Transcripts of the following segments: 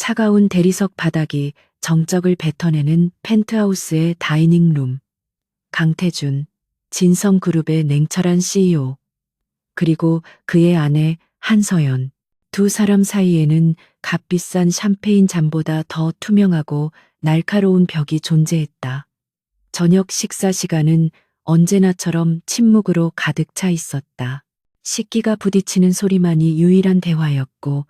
차가운 대리석 바닥이 정적을 뱉어내는 펜트하우스의 다이닝룸. 강태준, 진성그룹의 냉철한 CEO, 그리고 그의 아내 한서연. 두 사람 사이에는 값비싼 샴페인 잔보다 더 투명하고 날카로운 벽이 존재했다. 저녁 식사 시간은 언제나처럼 침묵으로 가득 차 있었다. 식기가 부딪히는 소리만이 유일한 대화였고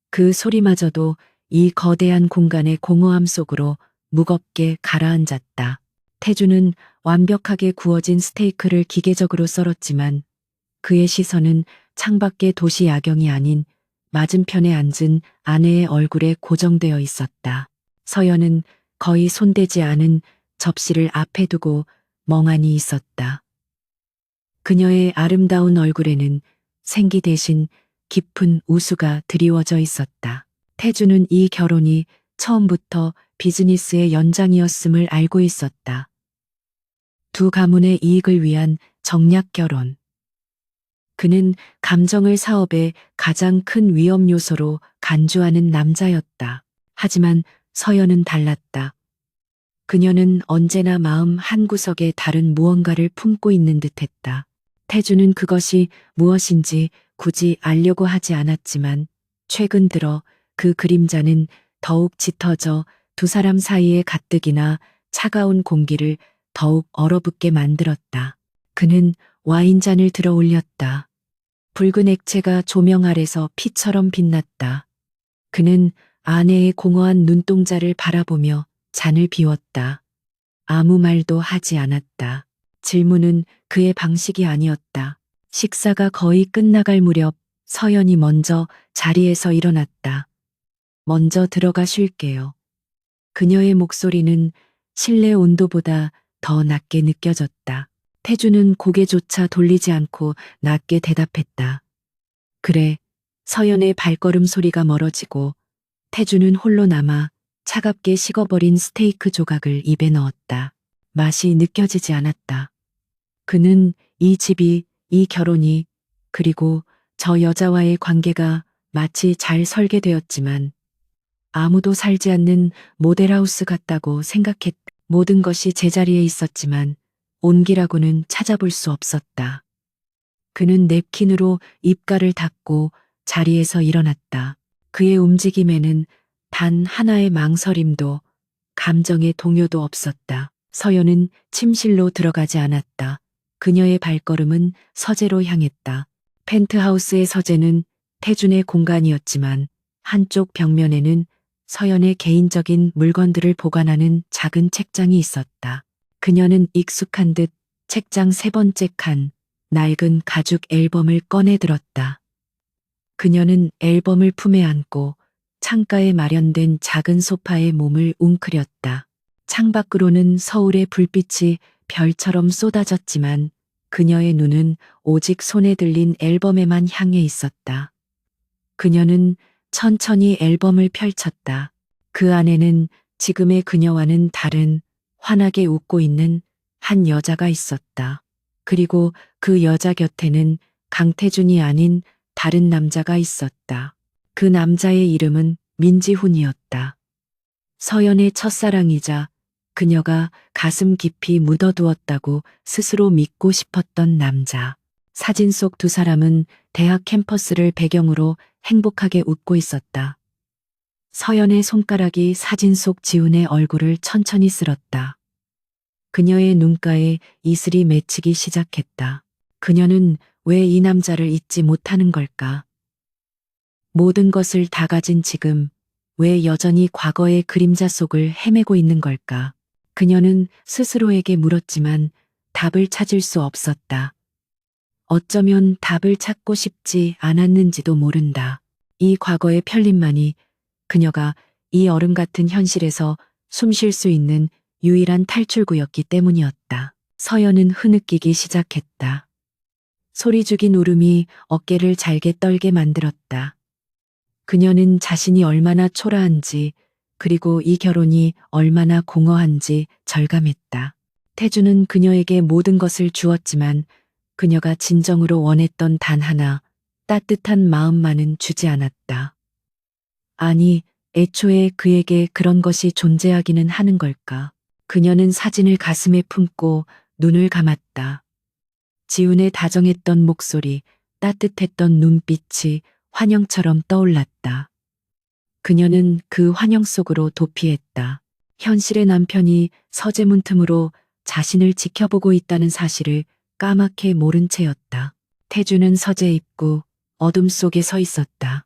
그 소리마저도 이 거대한 공간의 공허함 속으로 무겁게 가라앉았다. 태주는 완벽하게 구워진 스테이크를 기계적으로 썰었지만 그의 시선은 창밖의 도시 야경이 아닌 맞은편에 앉은 아내의 얼굴에 고정되어 있었다. 서연은 거의 손대지 않은 접시를 앞에 두고 멍하니 있었다. 그녀의 아름다운 얼굴에는 생기 대신 깊은 우수가 드리워져 있었다. 태주는 이 결혼이 처음부터 비즈니스의 연장이었음을 알고 있었다. 두 가문의 이익을 위한 정략 결혼. 그는 감정을 사업의 가장 큰 위험 요소로 간주하는 남자였다. 하지만 서연은 달랐다. 그녀는 언제나 마음 한구석에 다른 무언가를 품고 있는 듯했다. 태주는 그것이 무엇인지 굳이 알려고 하지 않았지만 최근 들어 그 그림자는 더욱 짙어져 두 사람 사이의 가뜩이나 차가운 공기를 더욱 얼어붙게 만들었다. 그는 와인잔을 들어 올렸다. 붉은 액체가 조명 아래서 피처럼 빛났다. 그는 아내의 공허한 눈동자를 바라보며 잔을 비웠다. 아무 말도 하지 않았다. 질문은 그의 방식이 아니었다. 식사가 거의 끝나갈 무렵 서연이 먼저 자리에서 일어났다. 먼저 들어가 쉴게요. 그녀의 목소리는 실내 온도보다 더 낮게 느껴졌다. 태주는 고개조차 돌리지 않고 낮게 대답했다. 그래. 서연의 발걸음 소리가 멀어지고 태주는 홀로 남아 차갑게 식어버린 스테이크 조각을 입에 넣었다. 맛이 느껴지지 않았다. 그는 이 집이, 이 결혼이, 그리고 저 여자와의 관계가 마치 잘 설계되었지만 아무도 살지 않는 모델하우스 같다고 생각했다. 모든 것이 제자리에 있었지만 온기라고는 찾아볼 수 없었다. 그는 냅킨으로 입가를 닦고 자리에서 일어났다. 그의 움직임에는 단 하나의 망설임도 감정의 동요도 없었다. 서연은 침실로 들어가지 않았다. 그녀의 발걸음은 서재로 향했다. 펜트하우스의 서재는 태준의 공간이었지만 한쪽 벽면에는 서연의 개인적인 물건들을 보관하는 작은 책장이 있었다. 그녀는 익숙한 듯 책장 세 번째 칸, 낡은 가죽 앨범을 꺼내 들었다. 그녀는 앨범을 품에 안고 창가에 마련된 작은 소파에 몸을 웅크렸다. 창밖으로는 서울의 불빛이 별처럼 쏟아졌지만 그녀의 눈은 오직 손에 들린 앨범에만 향해 있었다. 그녀는 천천히 앨범을 펼쳤다. 그 안에는 지금의 그녀와는 다른 환하게 웃고 있는 한 여자가 있었다. 그리고 그 여자 곁에는 강태준이 아닌 다른 남자가 있었다. 그 남자의 이름은 민지훈이었다. 서연의 첫사랑이자 그녀가 가슴 깊이 묻어두었다고 스스로 믿고 싶었던 남자. 사진 속 두 사람은 대학 캠퍼스를 배경으로 행복하게 웃고 있었다. 서연의 손가락이 사진 속 지훈의 얼굴을 천천히 쓸었다. 그녀의 눈가에 이슬이 맺히기 시작했다. 그녀는 왜 이 남자를 잊지 못하는 걸까? 모든 것을 다 가진 지금 왜 여전히 과거의 그림자 속을 헤매고 있는 걸까? 그녀는 스스로에게 물었지만 답을 찾을 수 없었다. 어쩌면 답을 찾고 싶지 않았는지도 모른다. 이 과거의 편림만이 그녀가 이 얼음 같은 현실에서 숨 쉴 수 있는 유일한 탈출구였기 때문이었다. 서연은 흐느끼기 시작했다. 소리 죽인 울음이 어깨를 잘게 떨게 만들었다. 그녀는 자신이 얼마나 초라한지 그리고 이 결혼이 얼마나 공허한지 절감했다. 태주는 그녀에게 모든 것을 주었지만 그녀가 진정으로 원했던 단 하나, 따뜻한 마음만은 주지 않았다. 아니, 애초에 그에게 그런 것이 존재하기는 하는 걸까? 그녀는 사진을 가슴에 품고 눈을 감았다. 지훈의 다정했던 목소리, 따뜻했던 눈빛이 환영처럼 떠올랐다. 그녀는 그 환영 속으로 도피했다. 현실의 남편이 서재문 틈으로 자신을 지켜보고 있다는 사실을 까맣게 모른 채였다. 태주는 서재 입구 어둠 속에 서 있었다.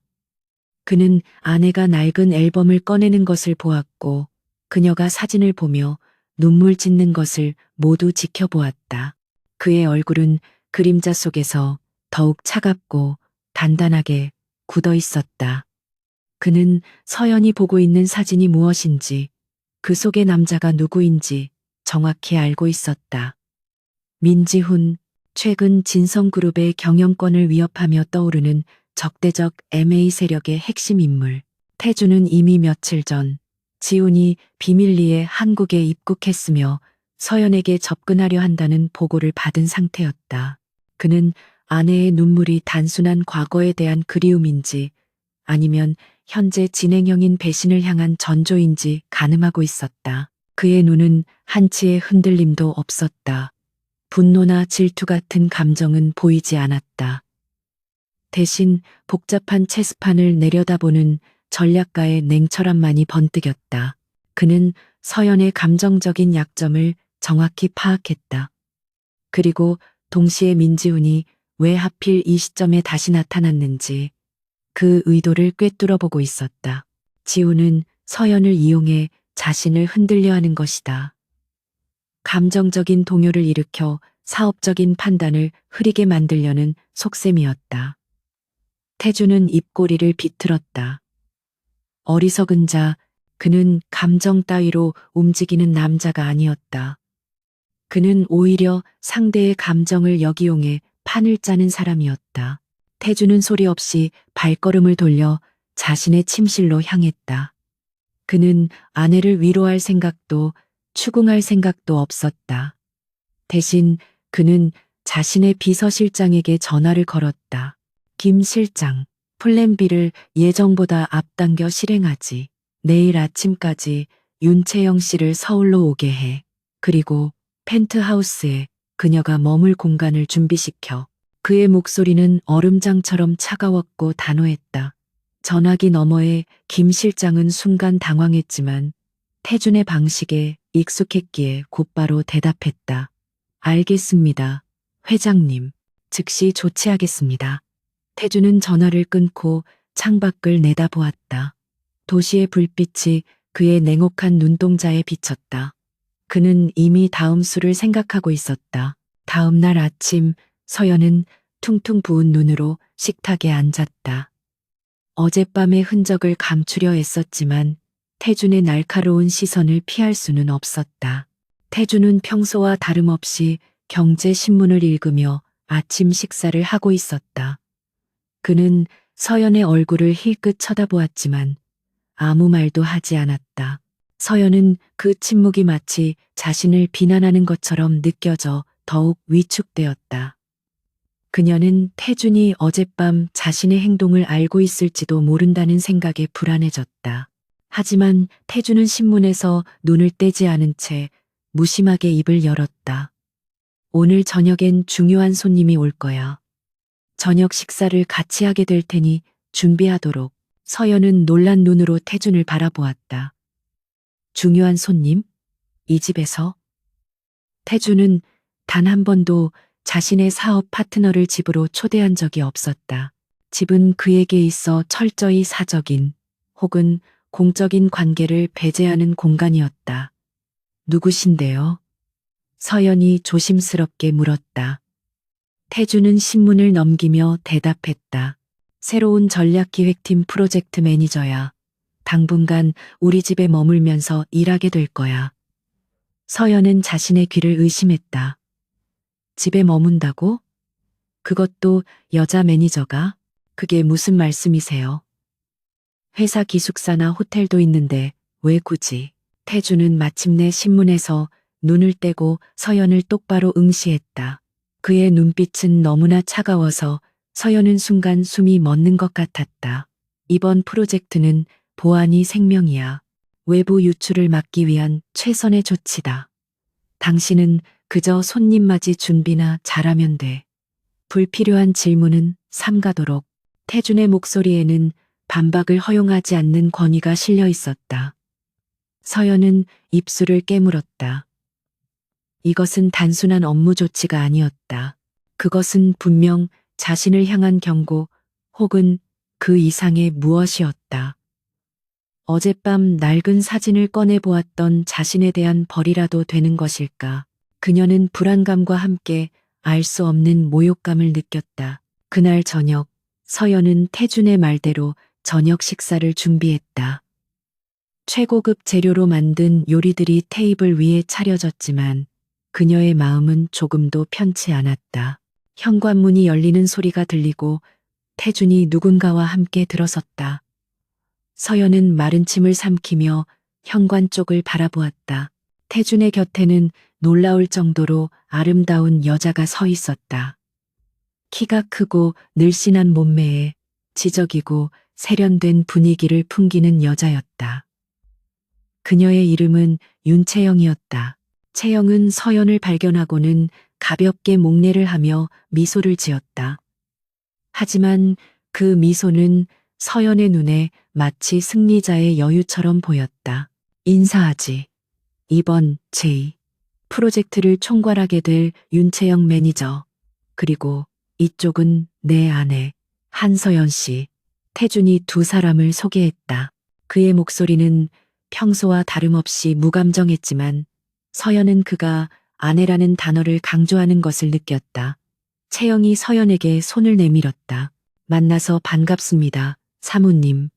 그는 아내가 낡은 앨범을 꺼내는 것을 보았고 그녀가 사진을 보며 눈물 짓는 것을 모두 지켜보았다. 그의 얼굴은 그림자 속에서 더욱 차갑고 단단하게 굳어 있었다. 그는 서연이 보고 있는 사진이 무엇인지, 그 속의 남자가 누구인지 정확히 알고 있었다. 민지훈, 최근 진성그룹의 경영권을 위협하며 떠오르는 적대적 MA 세력의 핵심 인물. 태주는 이미 며칠 전 지훈이 비밀리에 한국에 입국했으며 서연에게 접근하려 한다는 보고를 받은 상태였다. 그는 아내의 눈물이 단순한 과거에 대한 그리움인지 아니면 현재 진행형인 배신을 향한 전조인지 가늠하고 있었다. 그의 눈은 한치의 흔들림도 없었다. 분노나 질투 같은 감정은 보이지 않았다. 대신 복잡한 체스판을 내려다보는 전략가의 냉철함만이 번뜩였다. 그는 서연의 감정적인 약점을 정확히 파악했다. 그리고 동시에 민지훈이 왜 하필 이 시점에 다시 나타났는지 그 의도를 꿰뚫어 보고 있었다. 지훈은 서연을 이용해 자신을 흔들려 하는 것이다. 감정적인 동요를 일으켜 사업적인 판단을 흐리게 만들려는 속셈이었다. 태주는 입꼬리를 비틀었다. 어리석은 자, 그는 감정 따위로 움직이는 남자가 아니었다. 그는 오히려 상대의 감정을 역이용해 판을 짜는 사람이었다. 태주는 소리 없이 발걸음을 돌려 자신의 침실로 향했다. 그는 아내를 위로할 생각도 추궁할 생각도 없었다. 대신 그는 자신의 비서실장에게 전화를 걸었다. 김 실장, 플랜 B를 예정보다 앞당겨 실행하지. 내일 아침까지 윤채영 씨를 서울로 오게 해. 그리고 펜트하우스에 그녀가 머물 공간을 준비시켜. 그의 목소리는 얼음장처럼 차가웠고 단호했다. 전화기 너머에 김 실장은 순간 당황했지만 태준의 방식에 익숙했기에 곧바로 대답했다. 알겠습니다. 회장님. 즉시 조치하겠습니다. 태준은 전화를 끊고 창밖을 내다보았다. 도시의 불빛이 그의 냉혹한 눈동자에 비쳤다. 그는 이미 다음 수를 생각하고 있었다. 다음 날 아침 서연은 퉁퉁 부은 눈으로 식탁에 앉았다. 어젯밤의 흔적을 감추려 애썼지만 태준의 날카로운 시선을 피할 수는 없었다. 태준은 평소와 다름없이 경제신문을 읽으며 아침 식사를 하고 있었다. 그는 서연의 얼굴을 힐끗 쳐다보았지만 아무 말도 하지 않았다. 서연은 그 침묵이 마치 자신을 비난하는 것처럼 느껴져 더욱 위축되었다. 그녀는 태준이 어젯밤 자신의 행동을 알고 있을지도 모른다는 생각에 불안해졌다. 하지만 태준은 신문에서 눈을 떼지 않은 채 무심하게 입을 열었다. 오늘 저녁엔 중요한 손님이 올 거야. 저녁 식사를 같이 하게 될 테니 준비하도록. 서연은 놀란 눈으로 태준을 바라보았다. 중요한 손님? 이 집에서? 태준은 단 한 번도 자신의 사업 파트너를 집으로 초대한 적이 없었다. 집은 그에게 있어 철저히 사적인 혹은 공적인 관계를 배제하는 공간이었다. 누구신데요? 서연이 조심스럽게 물었다. 태주는 신문을 넘기며 대답했다. 새로운 전략기획팀 프로젝트 매니저야. 당분간 우리 집에 머물면서 일하게 될 거야. 서연은 자신의 귀를 의심했다. 집에 머문다고? 그것도 여자 매니저가? 그게 무슨 말씀이세요? 회사 기숙사나 호텔도 있는데 왜 굳이? 태주는 마침내 신문에서 눈을 떼고 서연을 똑바로 응시했다. 그의 눈빛은 너무나 차가워서 서연은 순간 숨이 멎는 것 같았다. 이번 프로젝트는 보안이 생명이야. 외부 유출을 막기 위한 최선의 조치다. 당신은 그저 손님 맞이 준비나 잘하면 돼. 불필요한 질문은 삼가도록. 태준의 목소리에는 반박을 허용하지 않는 권위가 실려 있었다. 서연은 입술을 깨물었다. 이것은 단순한 업무 조치가 아니었다. 그것은 분명 자신을 향한 경고 혹은 그 이상의 무엇이었다. 어젯밤 낡은 사진을 꺼내 보았던 자신에 대한 벌이라도 되는 것일까. 그녀는 불안감과 함께 알 수 없는 모욕감을 느꼈다. 그날 저녁, 서연은 태준의 말대로 저녁 식사를 준비했다. 최고급 재료로 만든 요리들이 테이블 위에 차려졌지만 그녀의 마음은 조금도 편치 않았다. 현관문이 열리는 소리가 들리고 태준이 누군가와 함께 들어섰다. 서연은 마른 침을 삼키며 현관 쪽을 바라보았다. 태준의 곁에는 놀라울 정도로 아름다운 여자가 서 있었다. 키가 크고 늘씬한 몸매에 지적이고 세련된 분위기를 풍기는 여자였다. 그녀의 이름은 윤채영이었다. 채영은 서연을 발견하고는 가볍게 목례를 하며 미소를 지었다. 하지만 그 미소는 서연의 눈에 마치 승리자의 여유처럼 보였다. 인사하지. 이번 제2 프로젝트를 총괄하게 될 윤채영 매니저. 그리고 이쪽은 내 아내 한서연 씨. 태준이 두 사람을 소개했다. 그의 목소리는 평소와 다름없이 무감정했지만 서연은 그가 아내라는 단어를 강조하는 것을 느꼈다. 채영이 서연에게 손을 내밀었다. 만나서 반갑습니다, 사모님.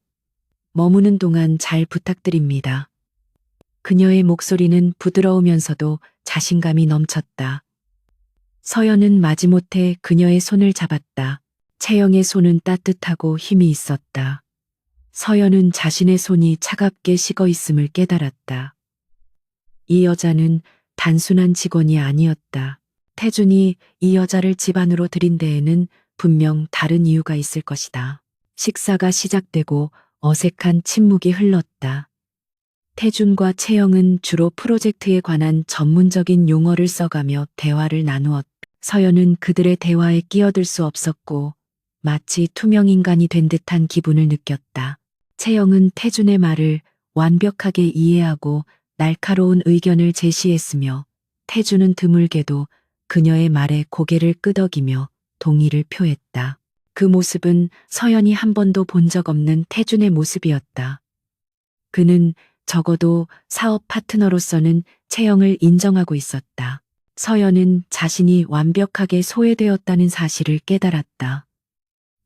머무는 동안 잘 부탁드립니다. 그녀의 목소리는 부드러우면서도 자신감이 넘쳤다. 서연은 마지못해 그녀의 손을 잡았다. 채영의 손은 따뜻하고 힘이 있었다. 서연은 자신의 손이 차갑게 식어 있음을 깨달았다. 이 여자는 단순한 직원이 아니었다. 태준이 이 여자를 집 안으로 들인 데에는 분명 다른 이유가 있을 것이다. 식사가 시작되고 어색한 침묵이 흘렀다. 태준과 채영은 주로 프로젝트에 관한 전문적인 용어를 써가며 대화를 나누었다. 서연은 그들의 대화에 끼어들 수 없었고 마치 투명 인간이 된 듯한 기분을 느꼈다. 채영은 태준의 말을 완벽하게 이해하고 날카로운 의견을 제시했으며 태준은 드물게도 그녀의 말에 고개를 끄덕이며 동의를 표했다. 그 모습은 서연이 한 번도 본 적 없는 태준의 모습이었다. 그는 적어도 사업 파트너로서는 채영을 인정하고 있었다. 서연은 자신이 완벽하게 소외되었다는 사실을 깨달았다.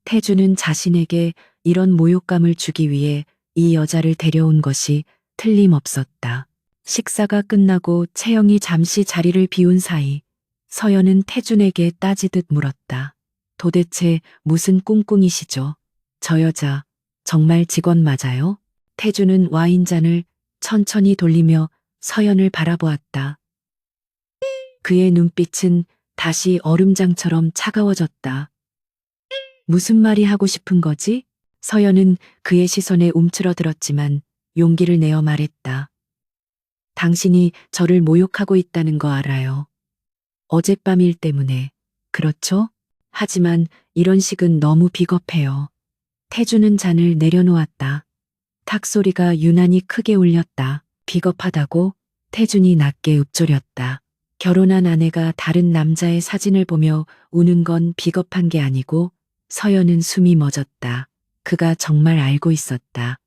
태준은 자신에게 이런 모욕감을 주기 위해 이 여자를 데려온 것이 틀림없었다. 식사가 끝나고 채영이 잠시 자리를 비운 사이 서연은 태준에게 따지듯 물었다. 도대체 무슨 꿍꿍이시죠? 저 여자 정말 직원 맞아요? 태준은 와인잔을 천천히 돌리며 서연을 바라보았다. 그의 눈빛은 다시 얼음장처럼 차가워졌다. 무슨 말이 하고 싶은 거지? 서연은 그의 시선에 움츠러들었지만 용기를 내어 말했다. 당신이 저를 모욕하고 있다는 거 알아요. 어젯밤 일 때문에. 그렇죠? 하지만 이런 식은 너무 비겁해요. 태준은 잔을 내려놓았다. 탁 소리가 유난히 크게 울렸다. 비겁하다고? 태준이 낮게 읊조렸다. 결혼한 아내가 다른 남자의 사진을 보며 우는 건 비겁한 게 아니고 서연은 숨이 멎었다. 그가 정말 알고 있었다.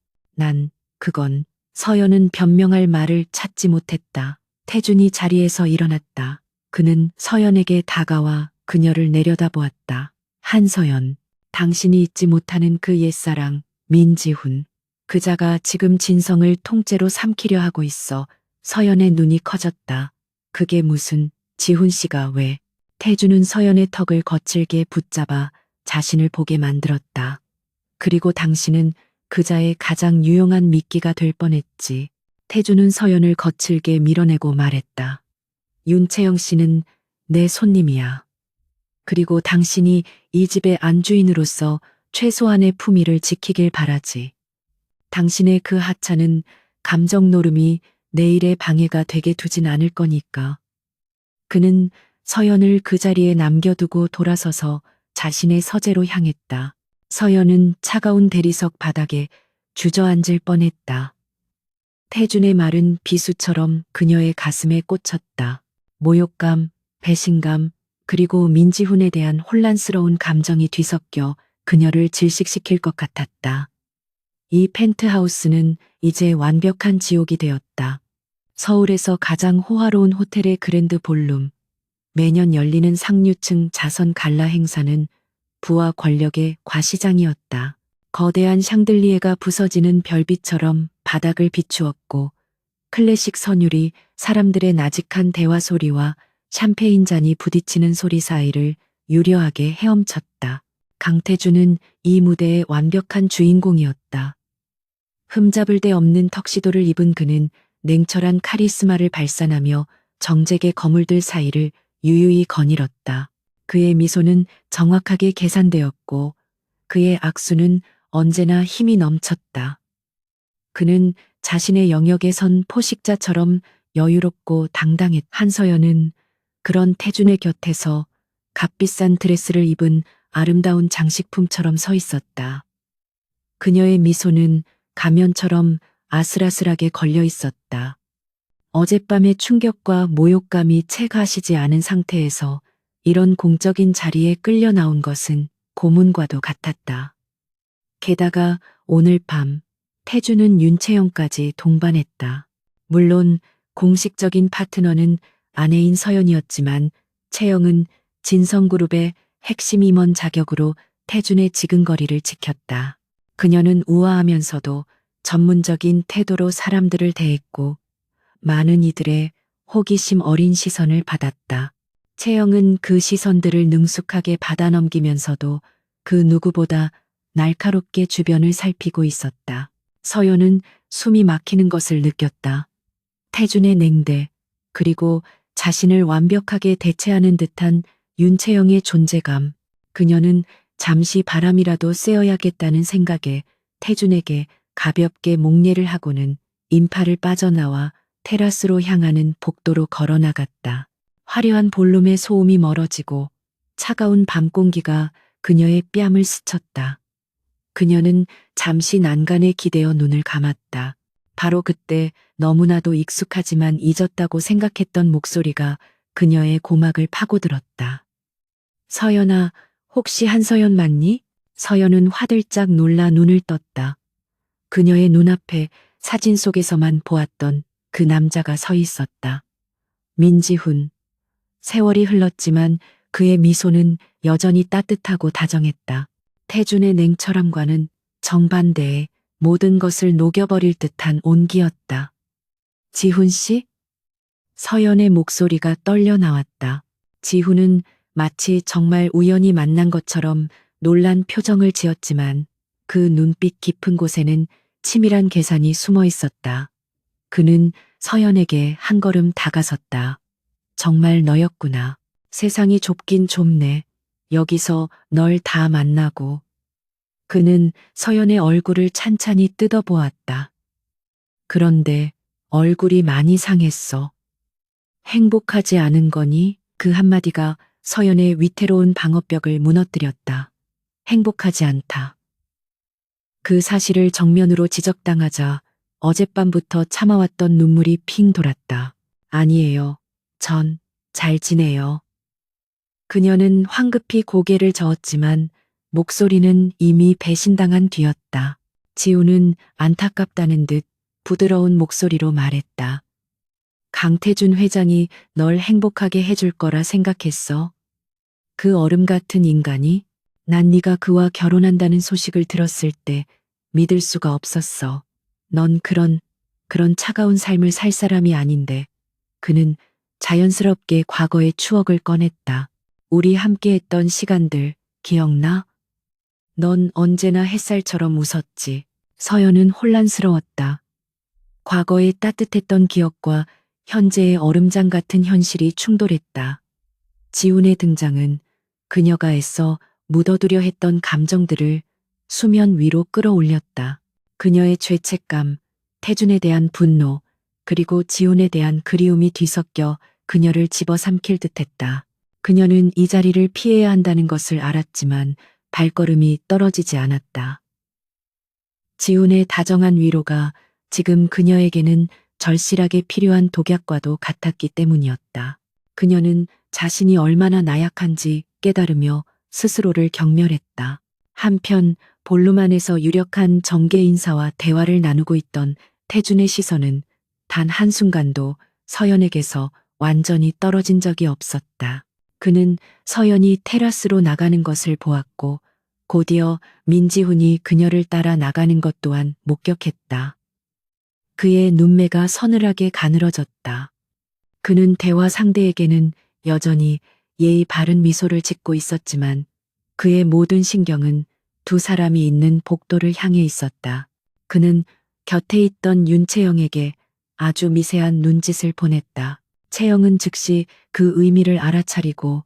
그건 서연은 변명할 말을 찾지 못했다. 태준이 자리에서 일어났다. 그는 서연에게 다가와 그녀를 내려다보았다. 한서연, 당신이 잊지 못하는 그 옛사랑, 민지훈. 그자가 지금 진성을 통째로 삼키려 하고 있어. 서연의 눈이 커졌다. 그게 무슨, 지훈 씨가 왜? 태준은 서연의 턱을 거칠게 붙잡아 자신을 보게 만들었다. 그리고 당신은 그자의 가장 유용한 미끼가 될 뻔했지. 태준은 서연을 거칠게 밀어내고 말했다. 윤채영 씨는 내 손님이야. 그리고 당신이 이 집의 안주인으로서 최소한의 품위를 지키길 바라지. 당신의 그 하찮은 감정 노름이 내일의 방해가 되게 두진 않을 거니까. 그는 서연을 그 자리에 남겨두고 돌아서서 자신의 서재로 향했다. 서연은 차가운 대리석 바닥에 주저앉을 뻔했다. 태준의 말은 비수처럼 그녀의 가슴에 꽂혔다. 모욕감, 배신감, 그리고 민지훈에 대한 혼란스러운 감정이 뒤섞여 그녀를 질식시킬 것 같았다. 이 펜트하우스는 이제 완벽한 지옥이 되었다. 서울에서 가장 호화로운 호텔의 그랜드 볼룸, 매년 열리는 상류층 자선 갈라 행사는 부와 권력의 과시장이었다. 거대한 샹들리에가 부서지는 별빛처럼 바닥을 비추었고 클래식 선율이 사람들의 나직한 대화 소리와 샴페인 잔이 부딪히는 소리 사이를 유려하게 헤엄쳤다. 강태준은 이 무대의 완벽한 주인공이었다. 흠잡을 데 없는 턱시도를 입은 그는 냉철한 카리스마를 발산하며 정제의 거물들 사이를 유유히 거닐었다. 그의 미소는 정확하게 계산되었고 그의 악수는 언제나 힘이 넘쳤다. 그는 자신의 영역에 선 포식자처럼 여유롭고 당당했. 한서연은 그런 태준의 곁에서 값비싼 드레스를 입은 아름다운 장식품처럼 서 있었다. 그녀의 미소는 가면처럼 아슬아슬하게 걸려 있었다. 어젯밤의 충격과 모욕감이 채 가시지 않은 상태에서 이런 공적인 자리에 끌려 나온 것은 고문과도 같았다. 게다가 오늘 밤 태준은 윤채영까지 동반했다. 물론 공식적인 파트너는 아내인 서연이었지만 채영은 진성그룹의 핵심 임원 자격으로 태준의 지근거리를 지켰다. 그녀는 우아하면서도 전문적인 태도로 사람들을 대했고 많은 이들의 호기심 어린 시선을 받았다. 채영은 그 시선들을 능숙하게 받아넘기면서도 그 누구보다 날카롭게 주변을 살피고 있었다. 서연은 숨이 막히는 것을 느꼈다. 태준의 냉대, 그리고 자신을 완벽하게 대체하는 듯한 윤채영의 존재감. 그녀는 잠시 바람이라도 쐬어야겠다는 생각에 태준에게 가볍게 목례를 하고는 인파를 빠져나와 테라스로 향하는 복도로 걸어나갔다. 화려한 볼룸의 소음이 멀어지고 차가운 밤 공기가 그녀의 뺨을 스쳤다. 그녀는 잠시 난간에 기대어 눈을 감았다. 바로 그때 너무나도 익숙하지만 잊었다고 생각했던 목소리가 그녀의 고막을 파고들었다. 서연아, 혹시 한서연 맞니? 서연은 화들짝 놀라 눈을 떴다. 그녀의 눈앞에 사진 속에서만 보았던 그 남자가 서 있었다. 민지훈. 세월이 흘렀지만 그의 미소는 여전히 따뜻하고 다정했다. 태준의 냉철함과는 정반대의 모든 것을 녹여버릴 듯한 온기였다. 지훈 씨? 서연의 목소리가 떨려 나왔다. 지훈은 마치 정말 우연히 만난 것처럼 놀란 표정을 지었지만 그 눈빛 깊은 곳에는 치밀한 계산이 숨어 있었다. 그는 서연에게 한 걸음 다가섰다. 정말 너였구나. 세상이 좁긴 좁네. 여기서 널 다 만나고. 그는 서연의 얼굴을 찬찬히 뜯어보았다. 그런데 얼굴이 많이 상했어. 행복하지 않은 거니? 그 한마디가 서연의 위태로운 방어벽을 무너뜨렸다. 행복하지 않다. 그 사실을 정면으로 지적당하자 어젯밤부터 참아왔던 눈물이 핑 돌았다. 아니에요. 전 잘 지내요. 그녀는 황급히 고개를 저었지만 목소리는 이미 배신당한 뒤였다. 지우는 안타깝다는 듯 부드러운 목소리로 말했다. 강태준 회장이 널 행복하게 해줄 거라 생각했어. 그 얼음 같은 인간이? 난 네가 그와 결혼한다는 소식을 들었을 때 믿을 수가 없었어. 넌 그런 차가운 삶을 살 사람이 아닌데. 그는 자연스럽게 과거의 추억을 꺼냈다. 우리 함께했던 시간들 기억나? 넌 언제나 햇살처럼 웃었지. 서연은 혼란스러웠다. 과거의 따뜻했던 기억과 현재의 얼음장 같은 현실이 충돌했다. 지훈의 등장은 그녀가 애써 묻어두려 했던 감정들을 수면 위로 끌어올렸다. 그녀의 죄책감, 태준에 대한 분노, 그리고 지훈에 대한 그리움이 뒤섞여 그녀를 집어삼킬 듯했다. 그녀는 이 자리를 피해야 한다는 것을 알았지만 발걸음이 떨어지지 않았다. 지훈의 다정한 위로가 지금 그녀에게는 절실하게 필요한 독약과도 같았기 때문이었다. 그녀는 자신이 얼마나 나약한지 깨달으며 스스로를 경멸했다. 한편 볼룸 안에서 유력한 정계 인사와 대화를 나누고 있던 태준의 시선은 단 한순간도 서연에게서 완전히 떨어진 적이 없었다. 그는 서연이 테라스로 나가는 것을 보았고 곧이어 민지훈이 그녀를 따라 나가는 것 또한 목격했다. 그의 눈매가 서늘하게 가늘어졌다. 그는 대화 상대에게는 여전히 예의 바른 미소를 짓고 있었지만 그의 모든 신경은 두 사람이 있는 복도를 향해 있었다. 그는 곁에 있던 윤채영에게 아주 미세한 눈짓을 보냈다. 채영은 즉시 그 의미를 알아차리고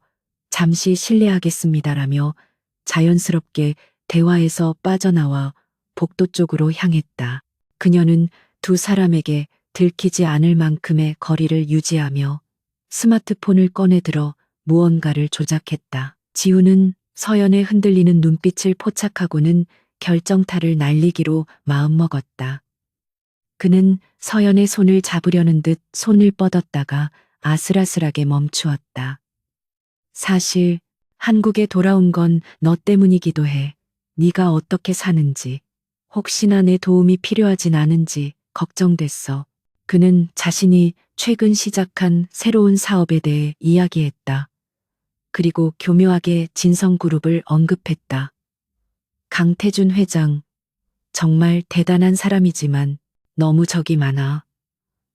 잠시 실례하겠습니다라며 자연스럽게 대화에서 빠져나와 복도 쪽으로 향했다. 그녀는 두 사람에게 들키지 않을 만큼의 거리를 유지하며 스마트폰을 꺼내들어 무언가를 조작했다. 지우는 서연의 흔들리는 눈빛을 포착하고는 결정타를 날리기로 마음먹었다. 그는 서연의 손을 잡으려는 듯 손을 뻗었다가 아슬아슬하게 멈추었다. 사실 한국에 돌아온 건 너 때문이기도 해. 네가 어떻게 사는지, 혹시나 내 도움이 필요하진 않은지 걱정됐어. 그는 자신이 최근 시작한 새로운 사업에 대해 이야기했다. 그리고 교묘하게 진성그룹을 언급했다. 강태준 회장, 정말 대단한 사람이지만 너무 적이 많아.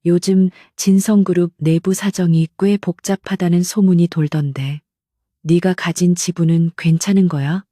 요즘 진성그룹 내부 사정이 꽤 복잡하다는 소문이 돌던데 네가 가진 지분은 괜찮은 거야?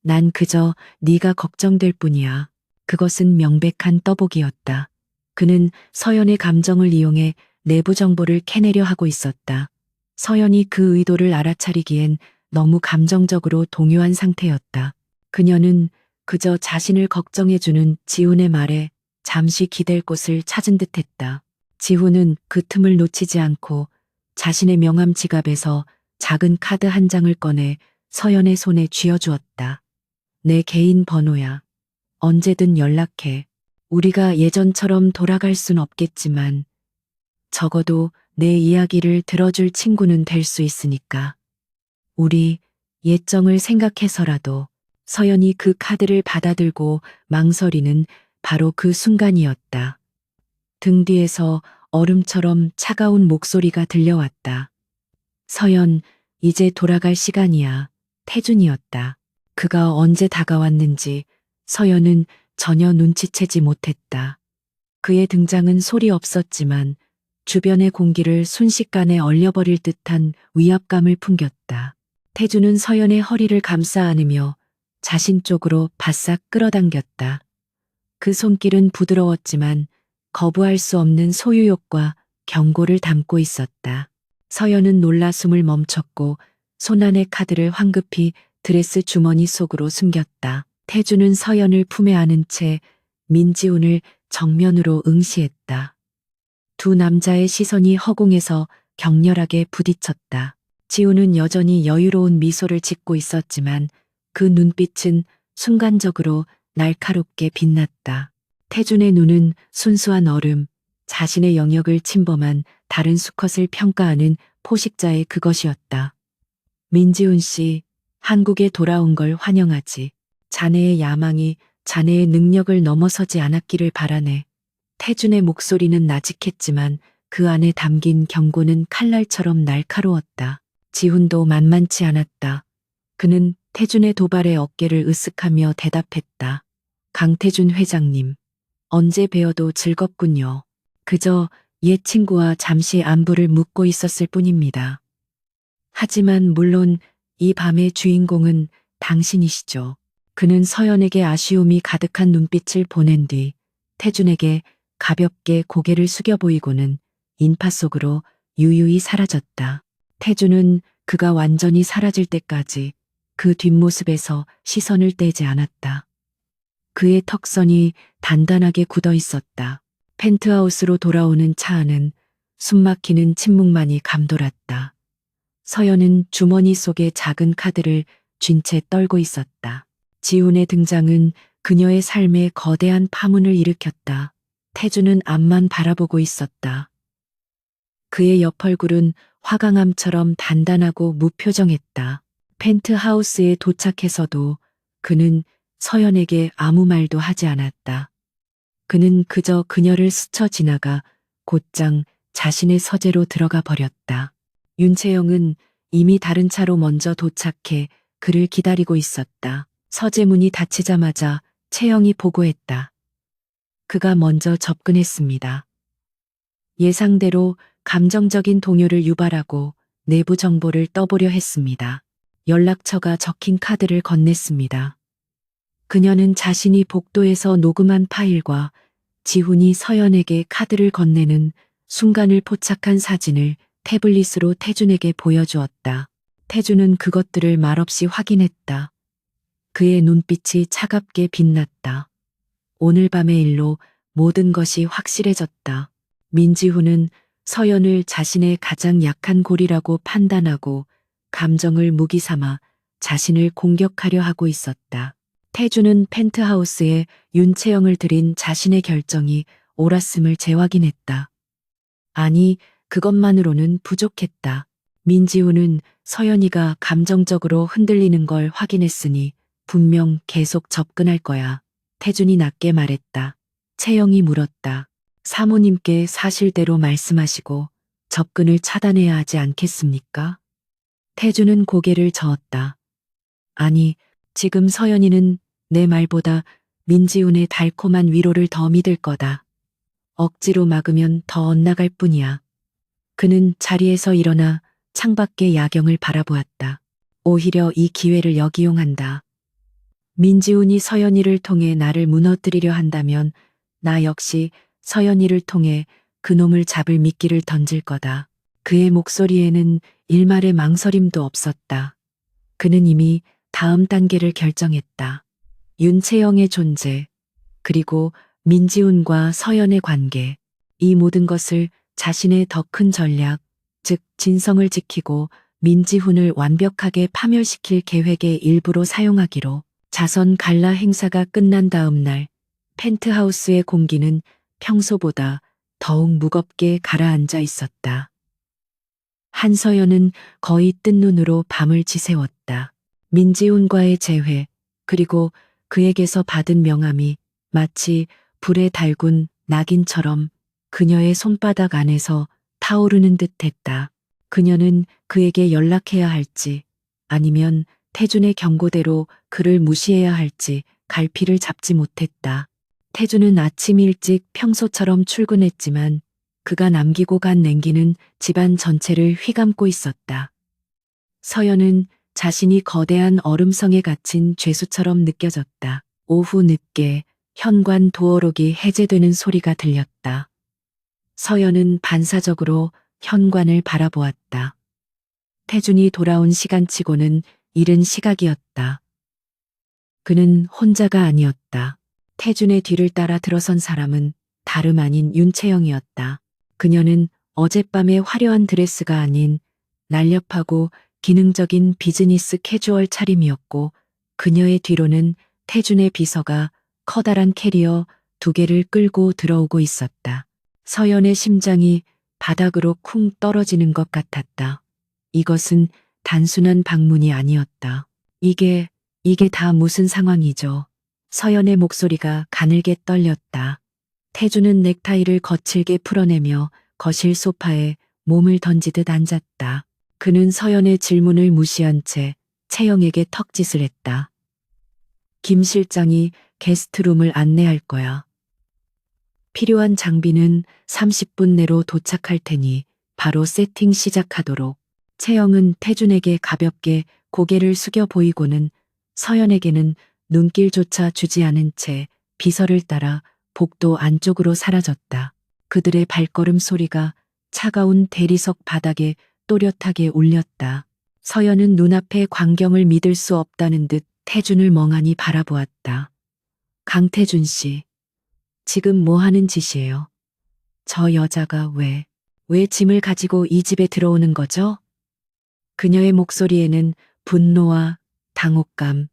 난 그저 네가 걱정될 뿐이야. 그것은 명백한 떠보기였다. 그는 서연의 감정을 이용해 내부 정보를 캐내려 하고 있었다. 서연이 그 의도를 알아차리기엔 너무 감정적으로 동요한 상태였다. 그녀는 그저 자신을 걱정해주는 지훈의 말에 잠시 기댈 곳을 찾은 듯했다. 지훈은 그 틈을 놓치지 않고 자신의 명함 지갑에서 작은 카드 한 장을 꺼내 서연의 손에 쥐어주었다. 내 개인 번호야. 언제든 연락해. 우리가 예전처럼 돌아갈 순 없겠지만 적어도 내 이야기를 들어줄 친구는 될 수 있으니까. 우리 예정을 생각해서라도. 서연이 그 카드를 받아들고 망설이는 바로 그 순간이었다. 등 뒤에서 얼음처럼 차가운 목소리가 들려왔다. 서연, 이제 돌아갈 시간이야. 태준이었다. 그가 언제 다가왔는지 서연은 전혀 눈치채지 못했다. 그의 등장은 소리 없었지만 주변의 공기를 순식간에 얼려버릴 듯한 위압감을 풍겼다. 태준은 서연의 허리를 감싸 안으며 자신 쪽으로 바싹 끌어당겼다. 그 손길은 부드러웠지만 거부할 수 없는 소유욕과 경고를 담고 있었다. 서연은 놀라 숨을 멈췄고 손 안의 카드를 황급히 드레스 주머니 속으로 숨겼다. 태준은 서연을 품에 안은 채 민지훈을 정면으로 응시했다. 두 남자의 시선이 허공에서 격렬하게 부딪혔다. 지훈은 여전히 여유로운 미소를 짓고 있었지만 그 눈빛은 순간적으로 날카롭게 빛났다. 태준의 눈은 순수한 얼음, 자신의 영역을 침범한 다른 수컷을 평가하는 포식자의 그것이었다. 민지훈 씨, 한국에 돌아온 걸 환영하지. 자네의 야망이 자네의 능력을 넘어서지 않았기를 바라네. 태준의 목소리는 나직했지만 그 안에 담긴 경고는 칼날처럼 날카로웠다. 지훈도 만만치 않았다. 그는 태준의 도발에 어깨를 으쓱하며 대답했다. 강태준 회장님, 언제 뵈어도 즐겁군요. 그저 옛 친구와 잠시 안부를 묻고 있었을 뿐입니다. 하지만 물론 이 밤의 주인공은 당신이시죠. 그는 서연에게 아쉬움이 가득한 눈빛을 보낸 뒤 태준에게 가볍게 고개를 숙여 보이고는 인파 속으로 유유히 사라졌다. 태준은 그가 완전히 사라질 때까지 그 뒷모습에서 시선을 떼지 않았다. 그의 턱선이 단단하게 굳어 있었다. 펜트하우스로 돌아오는 차 안은 숨막히는 침묵만이 감돌았다. 서연은 주머니 속에 작은 카드를 쥔 채 떨고 있었다. 지훈의 등장은 그녀의 삶에 거대한 파문을 일으켰다. 태주는 앞만 바라보고 있었다. 그의 옆 얼굴은 화강암처럼 단단하고 무표정했다. 펜트하우스에 도착해서도 그는 서연에게 아무 말도 하지 않았다. 그는 그저 그녀를 스쳐 지나가 곧장 자신의 서재로 들어가 버렸다. 윤채영은 이미 다른 차로 먼저 도착해 그를 기다리고 있었다. 서재 문이 닫히자마자 채영이 보고했다. 그가 먼저 접근했습니다. 예상대로 감정적인 동요를 유발하고 내부 정보를 떠보려 했습니다. 연락처가 적힌 카드를 건넸습니다. 그녀는 자신이 복도에서 녹음한 파일과 지훈이 서연에게 카드를 건네는 순간을 포착한 사진을 태블릿으로 태준에게 보여주었다. 태준은 그것들을 말없이 확인했다. 그의 눈빛이 차갑게 빛났다. 오늘 밤의 일로 모든 것이 확실해졌다. 민지훈은 서연을 자신의 가장 약한 골이라고 판단하고 감정을 무기 삼아 자신을 공격하려 하고 있었다. 태주는 펜트하우스에 윤채영을 들인 자신의 결정이 옳았음을 재확인했다. 아니, 그것만으로는 부족했다. 민지훈은 서연이가 감정적으로 흔들리는 걸 확인했으니 분명 계속 접근할 거야. 태준이 낮게 말했다. 채영이 물었다. 사모님께 사실대로 말씀하시고 접근을 차단해야 하지 않겠습니까? 태준은 고개를 저었다. 아니, 지금 서연이는 내 말보다 민지훈의 달콤한 위로를 더 믿을 거다. 억지로 막으면 더 엇나갈 뿐이야. 그는 자리에서 일어나 창밖의 야경을 바라보았다. 오히려 이 기회를 역이용한다. 민지훈이 서연이를 통해 나를 무너뜨리려 한다면 나 역시 서연이를 통해 그놈을 잡을 미끼를 던질 거다. 그의 목소리에는 일말의 망설임도 없었다. 그는 이미 다음 단계를 결정했다. 윤채영의 존재, 그리고 민지훈과 서연의 관계, 이 모든 것을 자신의 더 큰 전략, 즉 진성을 지키고 민지훈을 완벽하게 파멸시킬 계획의 일부로 사용하기로. 자선 갈라 행사가 끝난 다음 날 펜트하우스의 공기는 평소보다 더욱 무겁게 가라앉아 있었다. 한서연은 거의 뜬 눈으로 밤을 지새웠다. 민지훈과의 재회, 그리고 그에게서 받은 명함이 마치 불에 달군 낙인처럼 그녀의 손바닥 안에서 타오르는 듯했다. 그녀는 그에게 연락해야 할지 아니면 태준의 경고대로 그를 무시해야 할지 갈피를 잡지 못했다. 태준은 아침 일찍 평소처럼 출근했지만 그가 남기고 간 냉기는 집안 전체를 휘감고 있었다. 서연은 자신이 거대한 얼음성에 갇힌 죄수처럼 느껴졌다. 오후 늦게 현관 도어록이 해제되는 소리가 들렸다. 서연은 반사적으로 현관을 바라보았다. 태준이 돌아온 시간치고는 이른 시각이었다. 그는 혼자가 아니었다. 태준의 뒤를 따라 들어선 사람은 다름 아닌 윤채영이었다. 그녀는 어젯밤의 화려한 드레스가 아닌 날렵하고 기능적인 비즈니스 캐주얼 차림이었고 그녀의 뒤로는 태준의 비서가 커다란 캐리어 2개를 끌고 들어오고 있었다. 서연의 심장이 바닥으로 쿵 떨어지는 것 같았다. 이것은 단순한 방문이 아니었다. 이게 다 무슨 상황이죠? 서연의 목소리가 가늘게 떨렸다. 태주는 넥타이를 거칠게 풀어내며 거실 소파에 몸을 던지듯 앉았다. 그는 서연의 질문을 무시한 채 채영에게 턱짓을 했다. 김 실장이 게스트룸을 안내할 거야. 필요한 장비는 30분 내로 도착할 테니 바로 세팅 시작하도록. 채영은 태준에게 가볍게 고개를 숙여 보이고는 서연에게는 눈길조차 주지 않은 채 비서를 따라 복도 안쪽으로 사라졌다. 그들의 발걸음 소리가 차가운 대리석 바닥에 또렷하게 울렸다. 서연은 눈앞의 광경을 믿을 수 없다는 듯 태준을 멍하니 바라보았다. 강태준 씨, 지금 뭐 하는 짓이에요? 저 여자가 왜 짐을 가지고 이 집에 들어오는 거죠? 그녀의 목소리에는 분노와 당혹감,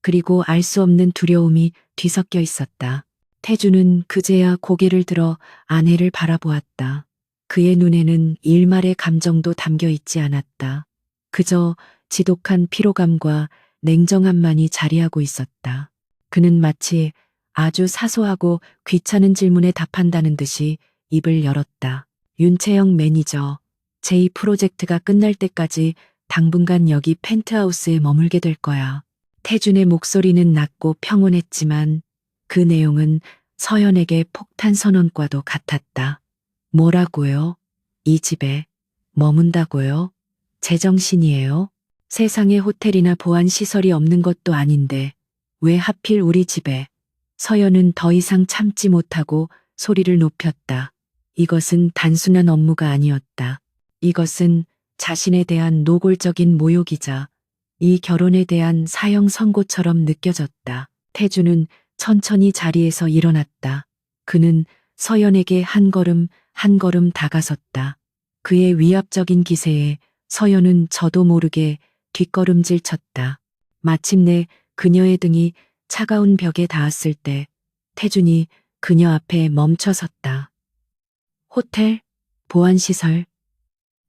그리고 알 수 없는 두려움이 뒤섞여 있었다. 태주는 그제야 고개를 들어 아내를 바라보았다. 그의 눈에는 일말의 감정도 담겨 있지 않았다. 그저 지독한 피로감과 냉정함만이 자리하고 있었다. 그는 마치 아주 사소하고 귀찮은 질문에 답한다는 듯이 입을 열었다. 윤채영 매니저, 제2 프로젝트가 끝날 때까지 당분간 여기 펜트하우스에 머물게 될 거야. 태준의 목소리는 낮고 평온했지만 그 내용은 서연에게 폭탄 선언과도 같았다. 뭐라고요? 이 집에 머문다고요? 제정신이에요? 세상에 호텔이나 보안 시설이 없는 것도 아닌데 왜 하필 우리 집에? 서연은 더 이상 참지 못하고 소리를 높였다. 이것은 단순한 업무가 아니었다. 이것은 자신에 대한 노골적인 모욕이자 이 결혼에 대한 사형 선고처럼 느껴졌다. 태주는 천천히 자리에서 일어났다. 그는 서연에게 한 걸음 한 걸음 다가섰다. 그의 위압적인 기세에 서연은 저도 모르게 뒷걸음질 쳤다. 마침내 그녀의 등이 차가운 벽에 닿았을 때 태준이 그녀 앞에 멈춰 섰다. 호텔, 보안시설.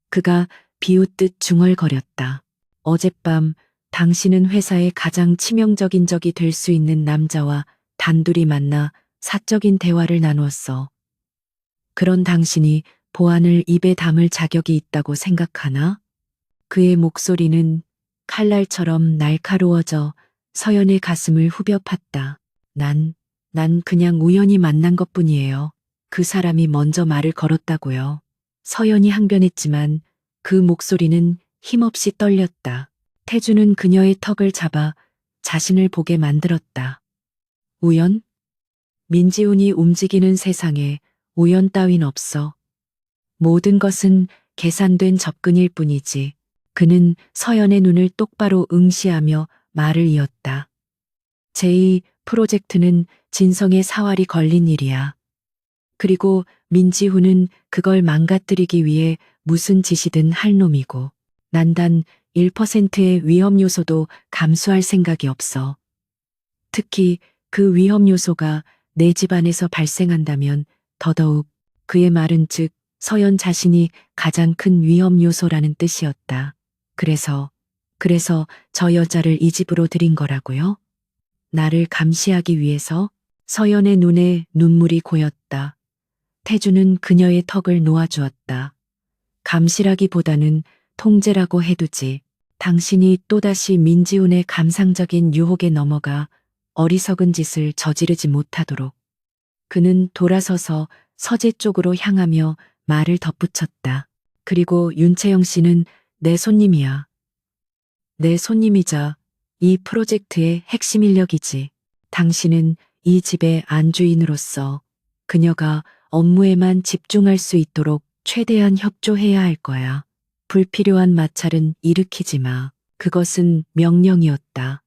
그가 비웃듯 중얼거렸다. 어젯밤 당신은 회사의 가장 치명적인 적이 될 수 있는 남자와 단둘이 만나 사적인 대화를 나누었어. 그런 당신이 보안을 입에 담을 자격이 있다고 생각하나? 그의 목소리는 칼날처럼 날카로워져 서연의 가슴을 후벼 팠다. 난 그냥 우연히 만난 것뿐이에요. 그 사람이 먼저 말을 걸었다고요. 서연이 항변했지만 그 목소리는 힘없이 떨렸다. 태주는 그녀의 턱을 잡아 자신을 보게 만들었다. 우연? 민지훈이 움직이는 세상에 우연 따윈 없어. 모든 것은 계산된 접근일 뿐이지. 그는 서연의 눈을 똑바로 응시하며 말을 이었다. 제2 프로젝트는 진성의 사활이 걸린 일이야. 그리고 민지훈은 그걸 망가뜨리기 위해 무슨 짓이든 할 놈이고 난 단 1%의 위험 요소도 감수할 생각이 없어. 특히 그 위험 요소가 내 집안에서 발생한다면 더더욱. 그의 말은 즉 서연 자신이 가장 큰 위험 요소라는 뜻이었다. 그래서 저 여자를 이 집으로 들인 거라고요? 나를 감시하기 위해서? 서연의 눈에 눈물이 고였다. 태주는 그녀의 턱을 놓아주었다. 감시라기보다는 통제라고 해두지. 당신이 또다시 민지훈의 감상적인 유혹에 넘어가 어리석은 짓을 저지르지 못하도록. 그는 돌아서서 서재 쪽으로 향하며 말을 덧붙였다. 그리고 윤채영 씨는 내 손님이야. 내 손님이자 이 프로젝트의 핵심 인력이지. 당신은 이 집의 안주인으로서 그녀가 업무에만 집중할 수 있도록 최대한 협조해야 할 거야. 불필요한 마찰은 일으키지 마. 그것은 명령이었다.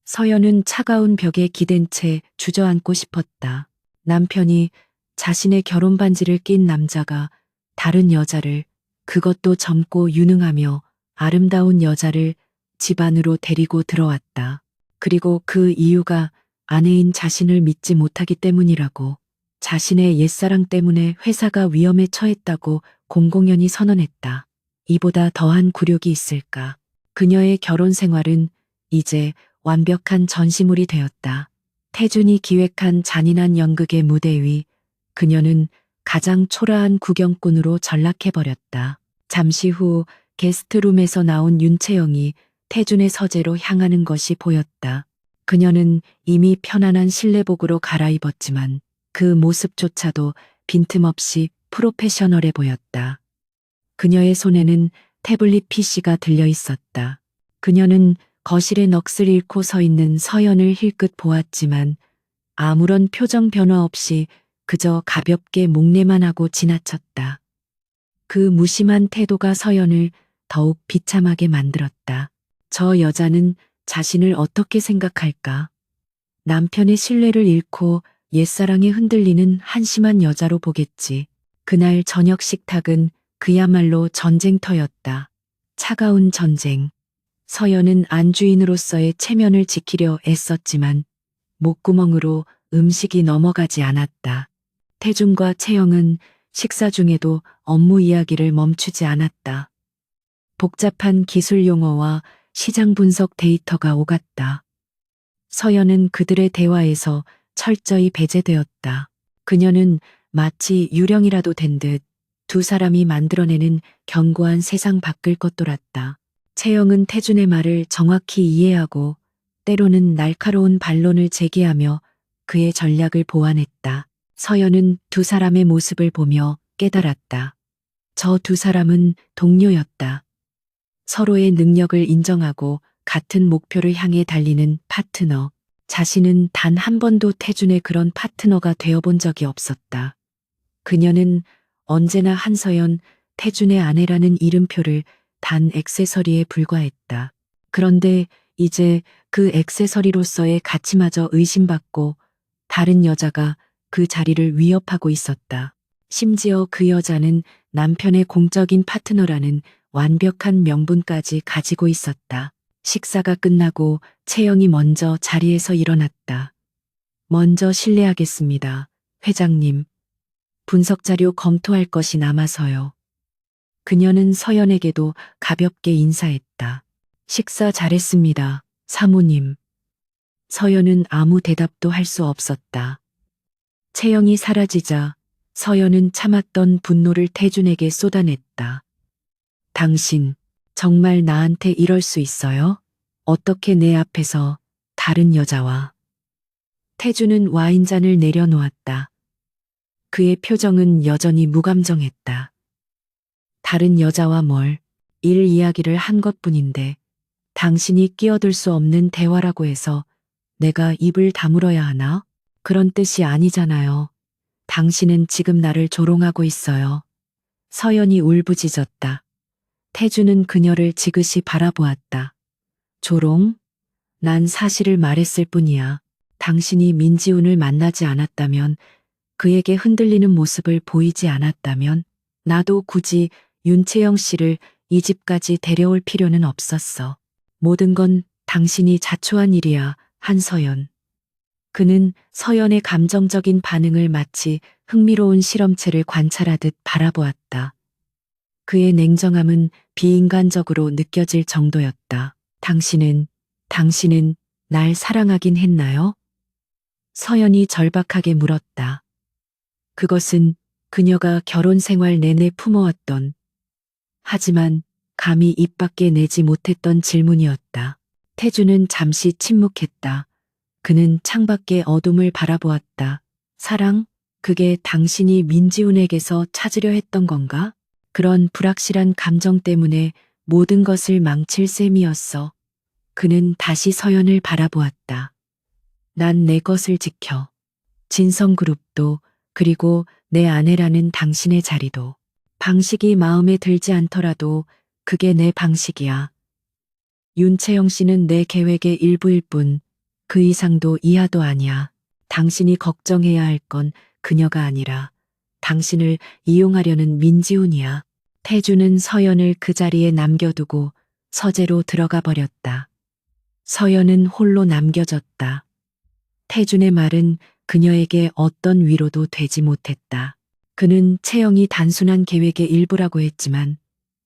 서연은 차가운 벽에 기댄 채 주저앉고 싶었다. 남편이 자신의 결혼 반지를 낀 남자가 다른 여자를, 그것도 젊고 유능하며 아름다운 여자를 집 안으로 데리고 들어왔다. 그리고 그 이유가 아내인 자신을 믿지 못하기 때문이라고. 자신의 옛사랑 때문에 회사가 위험에 처했다고 공공연히 선언했다. 이보다 더한 굴욕이 있을까. 그녀의 결혼 생활은 이제 완벽한 전시물이 되었다. 태준이 기획한 잔인한 연극의 무대 위 그녀는 가장 초라한 구경꾼으로 전락해버렸다. 잠시 후 게스트룸에서 나온 윤채영이 태준의 서재로 향하는 것이 보였다. 그녀는 이미 편안한 실내복으로 갈아입었지만 그 모습조차도 빈틈없이 프로페셔널해 보였다. 그녀의 손에는 태블릿 PC가 들려 있었다. 그녀는 거실에 넋을 잃고 서 있는 서연을 힐끗 보았지만 아무런 표정 변화 없이 그저 가볍게 목례만 하고 지나쳤다. 그 무심한 태도가 서연을 더욱 비참하게 만들었다. 저 여자는 자신을 어떻게 생각할까? 남편의 신뢰를 잃고 옛사랑에 흔들리는 한심한 여자로 보겠지. 그날 저녁 식탁은 그야말로 전쟁터였다. 차가운 전쟁. 서연은 안주인으로서의 체면을 지키려 애썼지만 목구멍으로 음식이 넘어가지 않았다. 태준과 채영은 식사 중에도 업무 이야기를 멈추지 않았다. 복잡한 기술 용어와 시장 분석 데이터가 오갔다. 서연은 그들의 대화에서 철저히 배제되었다. 그녀는 마치 유령이라도 된 듯 두 사람이 만들어내는 견고한 세상 밖을 걷돌았다. 채영은 태준의 말을 정확히 이해하고 때로는 날카로운 반론을 제기하며 그의 전략을 보완했다. 서연은 두 사람의 모습을 보며 깨달았다. 저 두 사람은 동료였다. 서로의 능력을 인정하고 같은 목표를 향해 달리는 파트너. 자신은 단 한 번도 태준의 그런 파트너가 되어본 적이 없었다. 그녀는 언제나 한서연, 태준의 아내라는 이름표를 단 액세서리에 불과했다. 그런데 이제 그 액세서리로서의 가치마저 의심받고 다른 여자가 그 자리를 위협하고 있었다. 심지어 그 여자는 남편의 공적인 파트너라는 완벽한 명분까지 가지고 있었다. 식사가 끝나고 채영이 먼저 자리에서 일어났다. 먼저 실례하겠습니다, 회장님. 분석 자료 검토할 것이 남아서요. 그녀는 서연에게도 가볍게 인사했다. 식사 잘했습니다, 사모님. 서연은 아무 대답도 할 수 없었다. 채영이 사라지자 서연은 참았던 분노를 태준에게 쏟아냈다. 당신, 정말 나한테 이럴 수 있어요? 어떻게 내 앞에서 다른 여자와. 태준은 와인잔을 내려놓았다. 그의 표정은 여전히 무감정했다. 다른 여자와 뭘, 일 이야기를 한 것뿐인데 당신이 끼어들 수 없는 대화라고 해서 내가 입을 다물어야 하나? 그런 뜻이 아니잖아요. 당신은 지금 나를 조롱하고 있어요. 서연이 울부짖었다. 태준은 그녀를 지그시 바라보았다. 조롱? 난 사실을 말했을 뿐이야. 당신이 민지훈을 만나지 않았다면, 그에게 흔들리는 모습을 보이지 않았다면, 나도 굳이 윤채영 씨를 이 집까지 데려올 필요는 없었어. 모든 건 당신이 자초한 일이야, 한서연. 그는 서연의 감정적인 반응을 마치 흥미로운 실험체를 관찰하듯 바라보았다. 그의 냉정함은 비인간적으로 느껴질 정도였다. 당신은 날 사랑하긴 했나요? 서연이 절박하게 물었다. 그것은 그녀가 결혼 생활 내내 품어왔던, 하지만 감히 입 밖에 내지 못했던 질문이었다. 태주는 잠시 침묵했다. 그는 창밖의 어둠을 바라보았다. 사랑? 그게 당신이 민지훈에게서 찾으려 했던 건가? 그런 불확실한 감정 때문에 모든 것을 망칠 셈이었어. 그는 다시 서연을 바라보았다. 난 내 것을 지켜. 진성그룹도, 그리고 내 아내라는 당신의 자리도. 방식이 마음에 들지 않더라도 그게 내 방식이야. 윤채영 씨는 내 계획의 일부일 뿐, 그 이상도 이하도 아니야. 당신이 걱정해야 할 건 그녀가 아니라 당신을 이용하려는 민지훈이야. 태주는 서연을 그 자리에 남겨두고 서재로 들어가 버렸다. 서연은 홀로 남겨졌다. 태준의 말은 그녀에게 어떤 위로도 되지 못했다. 그는 채영이 단순한 계획의 일부라고 했지만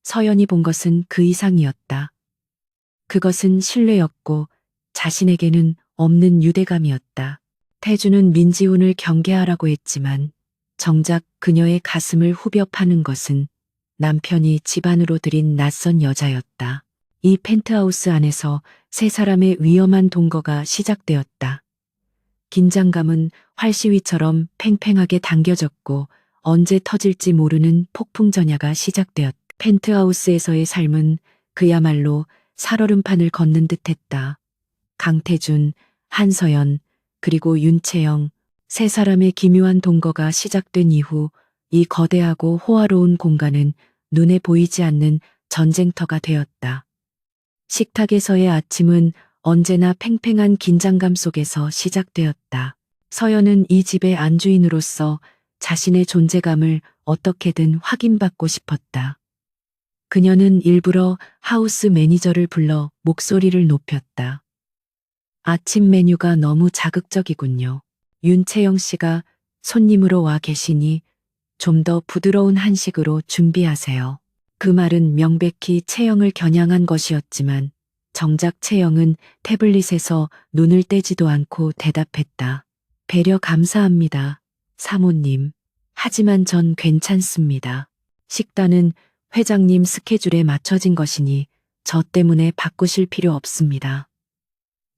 서연이 본 것은 그 이상이었다. 그것은 신뢰였고 자신에게는 없는 유대감이었다. 태준은 민지훈을 경계하라고 했지만 정작 그녀의 가슴을 후벼 파는 것은 남편이 집안으로 들인 낯선 여자였다. 이 펜트하우스 안에서 세 사람의 위험한 동거가 시작되었다. 긴장감은 활시위처럼 팽팽하게 당겨졌고 언제 터질지 모르는 폭풍 전야가 시작되었다. 펜트하우스에서의 삶은 그야말로 살얼음판을 걷는 듯했다. 강태준, 한서연, 그리고 윤채영, 세 사람의 기묘한 동거가 시작된 이후 이 거대하고 호화로운 공간은 눈에 보이지 않는 전쟁터가 되었다. 식탁에서의 아침은 언제나 팽팽한 긴장감 속에서 시작되었다. 서연은 이 집의 안주인으로서 자신의 존재감을 어떻게든 확인받고 싶었다. 그녀는 일부러 하우스 매니저를 불러 목소리를 높였다. 아침 메뉴가 너무 자극적이군요. 윤채영 씨가 손님으로 와 계시니 좀 더 부드러운 한식으로 준비하세요. 그 말은 명백히 채영을 겨냥한 것이었지만 정작 채영은 태블릿에서 눈을 떼지도 않고 대답했다. 배려 감사합니다, 사모님. 하지만 전 괜찮습니다. 식단은 회장님 스케줄에 맞춰진 것이니 저 때문에 바꾸실 필요 없습니다.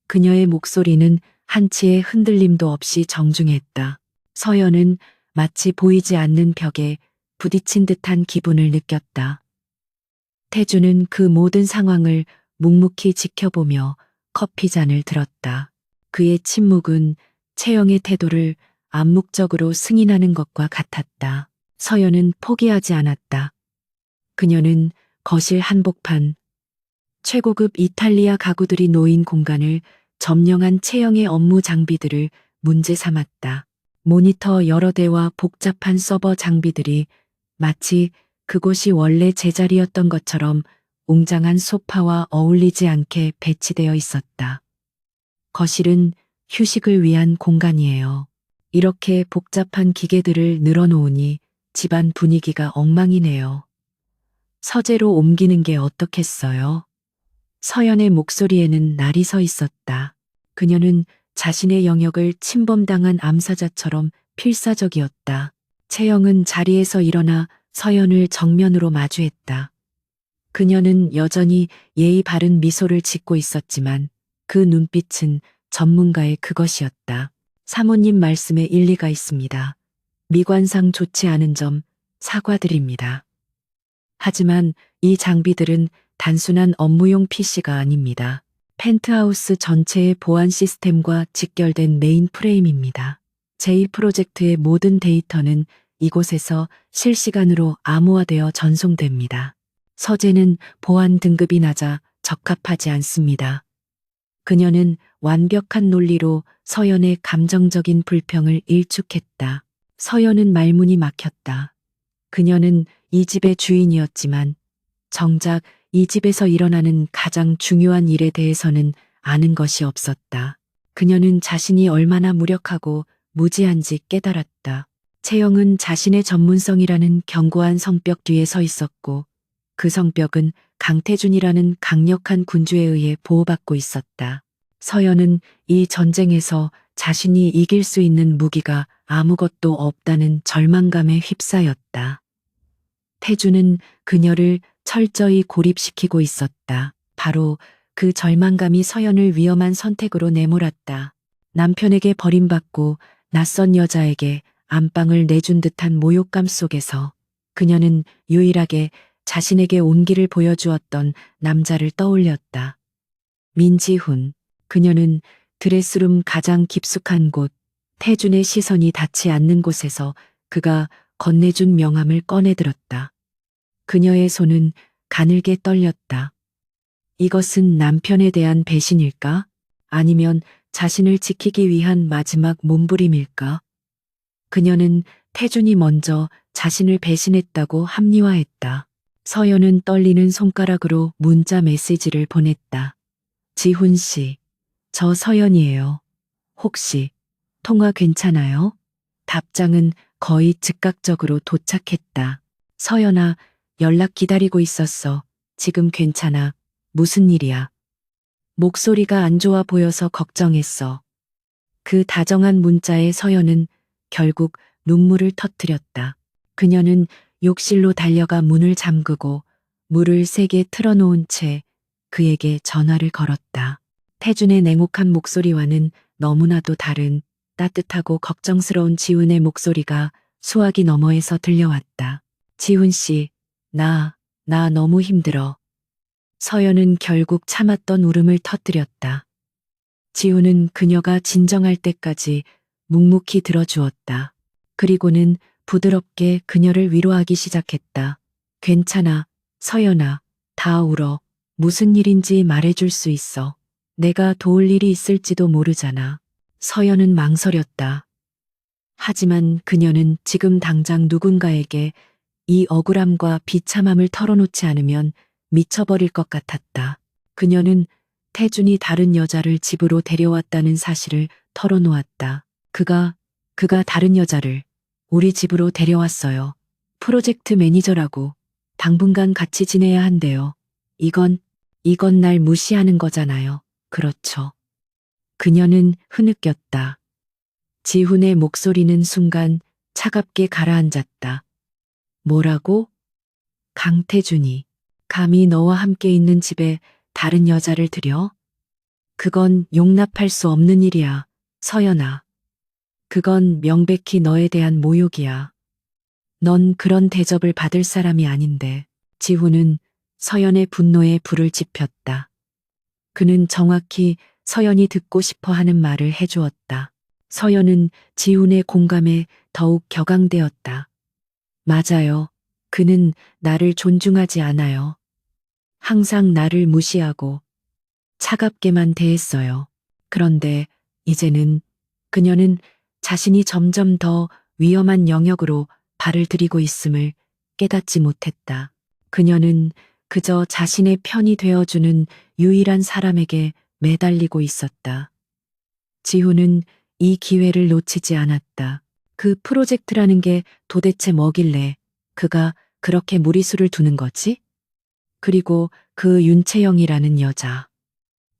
그녀의 목소리는 한치의 흔들림도 없이 정중했다. 서연은 마치 보이지 않는 벽에 부딪힌 듯한 기분을 느꼈다. 태주는 그 모든 상황을 묵묵히 지켜보며 커피잔을 들었다. 그의 침묵은 채영의 태도를 암묵적으로 승인하는 것과 같았다. 서연은 포기하지 않았다. 그녀는 거실 한복판, 최고급 이탈리아 가구들이 놓인 공간을 점령한 채영의 업무 장비들을 문제 삼았다. 모니터 여러 대와 복잡한 서버 장비들이 마치 그곳이 원래 제자리였던 것처럼 웅장한 소파와 어울리지 않게 배치되어 있었다. 거실은 휴식을 위한 공간이에요. 이렇게 복잡한 기계들을 늘어놓으니 집안 분위기가 엉망이네요. 서재로 옮기는 게 어떻겠어요? 서연의 목소리에는 날이 서 있었다. 그녀는 자신의 영역을 침범당한 암사자처럼 필사적이었다. 채영은 자리에서 일어나 서연을 정면으로 마주했다. 그녀는 여전히 예의 바른 미소를 짓고 있었지만 그 눈빛은 전문가의 그것이었다. 사모님 말씀에 일리가 있습니다. 미관상 좋지 않은 점 사과드립니다. 하지만 이 장비들은 단순한 업무용 PC가 아닙니다. 펜트하우스 전체의 보안 시스템과 직결된 메인 프레임입니다. 제1 프로젝트의 모든 데이터는 이곳에서 실시간으로 암호화되어 전송됩니다. 서재는 보안 등급이 낮아 적합하지 않습니다. 그녀는 완벽한 논리로 서연의 감정적인 불평을 일축했다. 서연은 말문이 막혔다. 그녀는 이 집의 주인이었지만 정작 이 집에서 일어나는 가장 중요한 일에 대해서는 아는 것이 없었다. 그녀는 자신이 얼마나 무력하고 무지한지 깨달았다. 채영은 자신의 전문성이라는 견고한 성벽 뒤에 서 있었고 그 성벽은 강태준이라는 강력한 군주에 의해 보호받고 있었다. 서연은 이 전쟁에서 자신이 이길 수 있는 무기가 아무것도 없다는 절망감에 휩싸였다. 태주는 그녀를 철저히 고립시키고 있었다. 바로 그 절망감이 서연을 위험한 선택으로 내몰았다. 남편에게 버림받고 낯선 여자에게 안방을 내준 듯한 모욕감 속에서 그녀는 유일하게 자신에게 온기를 보여주었던 남자를 떠올렸다. 민지훈. 그녀는 드레스룸 가장 깊숙한 곳, 태준의 시선이 닿지 않는 곳에서 그가 건네준 명함을 꺼내들었다. 그녀의 손은 가늘게 떨렸다. 이것은 남편에 대한 배신일까? 아니면 자신을 지키기 위한 마지막 몸부림일까? 그녀는 태준이 먼저 자신을 배신했다고 합리화했다. 서연은 떨리는 손가락으로 문자 메시지를 보냈다. 지훈 씨, 저 서연이에요. 혹시 통화 괜찮아요? 답장은 거의 즉각적으로 도착했다. 서연아, 연락 기다리고 있었어. 지금 괜찮아. 무슨 일이야? 목소리가 안 좋아 보여서 걱정했어. 그 다정한 문자에 서연은 결국 눈물을 터뜨렸다. 그녀는 욕실로 달려가 문을 잠그고 물을 세게 틀어놓은 채 그에게 전화를 걸었다. 태준의 냉혹한 목소리와는 너무나도 다른 따뜻하고 걱정스러운 지훈의 목소리가 수화기 너머에서 들려왔다. 지훈 씨, 나 너무 힘들어. 서연은 결국 참았던 울음을 터뜨렸다. 지훈은 그녀가 진정할 때까지 묵묵히 들어주었다. 그리고는 부드럽게 그녀를 위로하기 시작했다. 괜찮아, 서연아, 다 울어. 무슨 일인지 말해줄 수 있어. 내가 도울 일이 있을지도 모르잖아. 서연은 망설였다. 하지만 그녀는 지금 당장 누군가에게 이 억울함과 비참함을 털어놓지 않으면 미쳐버릴 것 같았다. 그녀는 태준이 다른 여자를 집으로 데려왔다는 사실을 털어놓았다. 그가 다른 여자를 우리 집으로 데려왔어요. 프로젝트 매니저라고 당분간 같이 지내야 한대요. 이건 날 무시하는 거잖아요. 그렇죠. 그녀는 흐느꼈다. 지훈의 목소리는 순간 차갑게 가라앉았다. 뭐라고? 강태준이 감히 너와 함께 있는 집에 다른 여자를 들여? 그건 용납할 수 없는 일이야, 서연아. 그건 명백히 너에 대한 모욕이야. 넌 그런 대접을 받을 사람이 아닌데. 지훈은 서연의 분노에 불을 지폈다. 그는 정확히 서연이 듣고 싶어 하는 말을 해주었다. 서연은 지훈의 공감에 더욱 격앙되었다. 맞아요. 그는 나를 존중하지 않아요. 항상 나를 무시하고 차갑게만 대했어요. 그런데 이제는 그녀는 자신이 점점 더 위험한 영역으로 발을 들이고 있음을 깨닫지 못했다. 그녀는 그저 자신의 편이 되어주는 유일한 사람에게 매달리고 있었다. 지훈은 이 기회를 놓치지 않았다. 그 프로젝트라는 게 도대체 뭐길래 그가 그렇게 무리수를 두는 거지? 그리고 그 윤채영이라는 여자.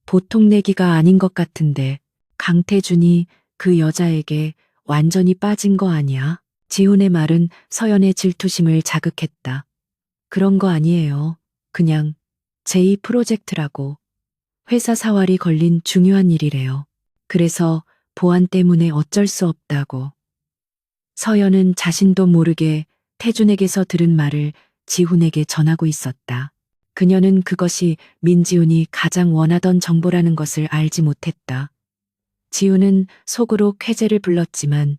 보통 내기가 아닌 것 같은데 강태준이 그 여자에게 완전히 빠진 거 아니야? 지훈의 말은 서연의 질투심을 자극했다. 그런 거 아니에요. 그냥 제2 프로젝트라고. 회사 사활이 걸린 중요한 일이래요. 그래서 보안 때문에 어쩔 수 없다고. 서연은 자신도 모르게 태준에게서 들은 말을 지훈에게 전하고 있었다. 그녀는 그것이 민지훈이 가장 원하던 정보라는 것을 알지 못했다. 지훈은 속으로 쾌재를 불렀지만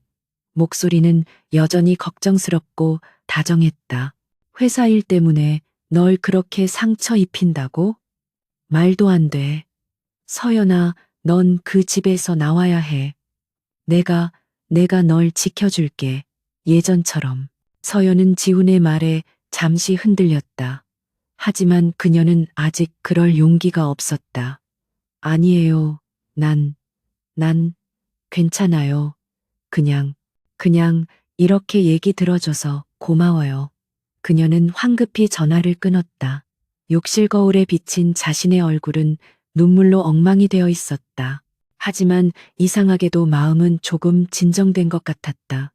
목소리는 여전히 걱정스럽고 다정했다. 회사 일 때문에 널 그렇게 상처 입힌다고? 말도 안 돼. 서연아, 넌 그 집에서 나와야 해. 내가 널 지켜줄게. 예전처럼. 서연은 지훈의 말에 잠시 흔들렸다. 하지만 그녀는 아직 그럴 용기가 없었다. 아니에요. 난 괜찮아요. 그냥 이렇게 얘기 들어줘서 고마워요. 그녀는 황급히 전화를 끊었다. 욕실 거울에 비친 자신의 얼굴은 눈물로 엉망이 되어 있었다. 하지만 이상하게도 마음은 조금 진정된 것 같았다.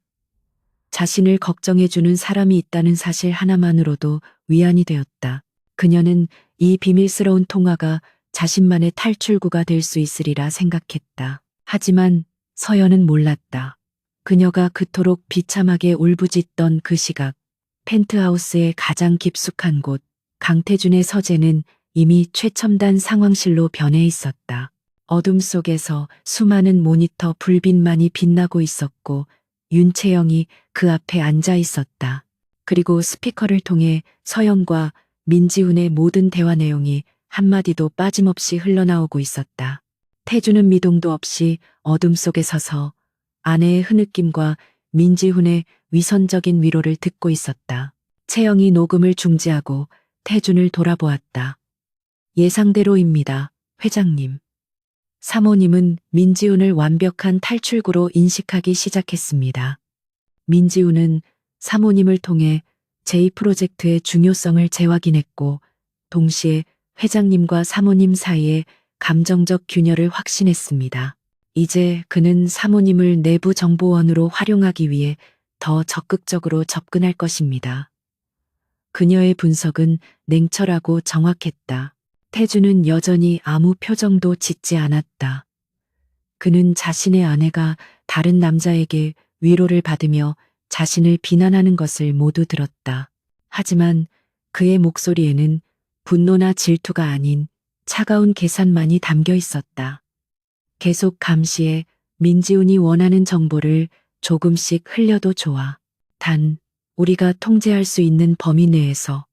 자신을 걱정해주는 사람이 있다는 사실 하나만으로도 위안이 되었다. 그녀는 이 비밀스러운 통화가 자신만의 탈출구가 될 수 있으리라 생각했다. 하지만 서연은 몰랐다. 그녀가 그토록 비참하게 울부짖던 그 시각, 펜트하우스의 가장 깊숙한 곳, 강태준의 서재는 이미 최첨단 상황실로 변해 있었다. 어둠 속에서 수많은 모니터 불빛만이 빛나고 있었고 윤채영이 그 앞에 앉아 있었다. 그리고 스피커를 통해 서연과 민지훈의 모든 대화 내용이 한마디도 빠짐없이 흘러나오고 있었다. 태주는 미동도 없이 어둠 속에 서서 아내의 흐느낌과 민지훈의 위선적인 위로를 듣고 있었다. 채영이 녹음을 중지하고 태준을 돌아보았다. 예상대로입니다, 회장님. 사모님은 민지훈을 완벽한 탈출구로 인식하기 시작했습니다. 민지훈은 사모님을 통해 제2 프로젝트의 중요성을 재확인했고 동시에 회장님과 사모님 사이의 감정적 균열을 확신했습니다. 이제 그는 사모님을 내부 정보원으로 활용하기 위해 더 적극적으로 접근할 것입니다. 그녀의 분석은 냉철하고 정확했다. 태주는 여전히 아무 표정도 짓지 않았다. 그는 자신의 아내가 다른 남자에게 위로를 받으며 자신을 비난하는 것을 모두 들었다. 하지만 그의 목소리에는 분노나 질투가 아닌 차가운 계산만이 담겨 있었다. 계속 감시해 민지훈이 원하는 정보를 조금씩 흘려도 좋아. 단, 우리가 통제할 수 있는 범위 내에서.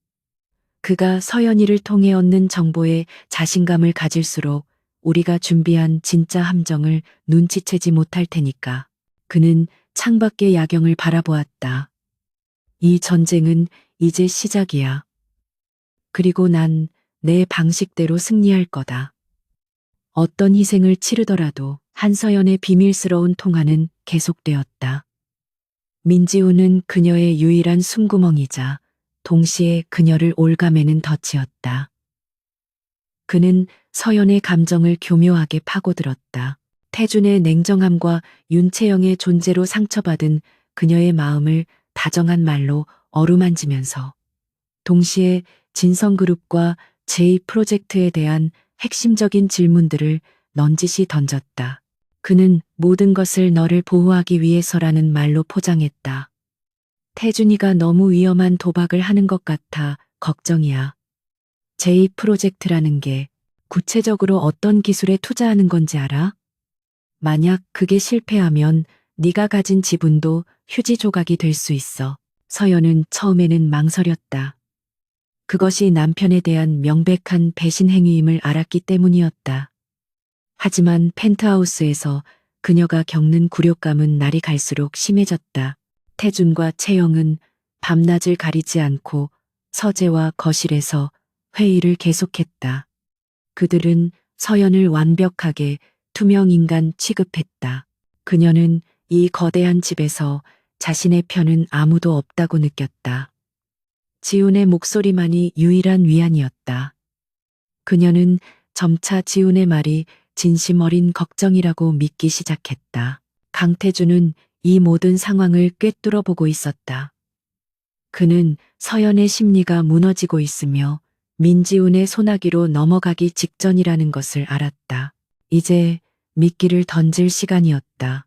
그가 서연이를 통해 얻는 정보에 자신감을 가질수록 우리가 준비한 진짜 함정을 눈치채지 못할 테니까. 그는 창밖의 야경을 바라보았다. 이 전쟁은 이제 시작이야. 그리고 난 내 방식대로 승리할 거다. 어떤 희생을 치르더라도 한서연의 비밀스러운 통화는 계속되었다. 민지우는 그녀의 유일한 숨구멍이자 동시에 그녀를 올가매는 덫이었다. 그는 서연의 감정을 교묘하게 파고들었다. 태준의 냉정함과 윤채영의 존재로 상처받은 그녀의 마음을 다정한 말로 어루만지면서 동시에 진성그룹과 제2프로젝트에 대한 핵심적인 질문들을 넌지시 던졌다. 그는 모든 것을 너를 보호하기 위해서라는 말로 포장했다. 태준이가 너무 위험한 도박을 하는 것 같아 걱정이야. 제2프로젝트라는 게 구체적으로 어떤 기술에 투자하는 건지 알아? 만약 그게 실패하면 네가 가진 지분도 휴지 조각이 될 수 있어. 서연은 처음에는 망설였다. 그것이 남편에 대한 명백한 배신 행위임을 알았기 때문이었다. 하지만 펜트하우스에서 그녀가 겪는 굴욕감은 날이 갈수록 심해졌다. 태준과 채영은 밤낮을 가리지 않고 서재와 거실에서 회의를 계속했다. 그들은 서연을 완벽하게 투명 인간 취급했다. 그녀는 이 거대한 집에서 자신의 편은 아무도 없다고 느꼈다. 지훈의 목소리만이 유일한 위안이었다. 그녀는 점차 지훈의 말이 진심 어린 걱정이라고 믿기 시작했다. 강태준은 이 모든 상황을 꿰뚫어 보고 있었다. 그는 서연의 심리가 무너지고 있으며 민지훈의 소나기로 넘어가기 직전이라는 것을 알았다. 이제 미끼를 던질 시간이었다.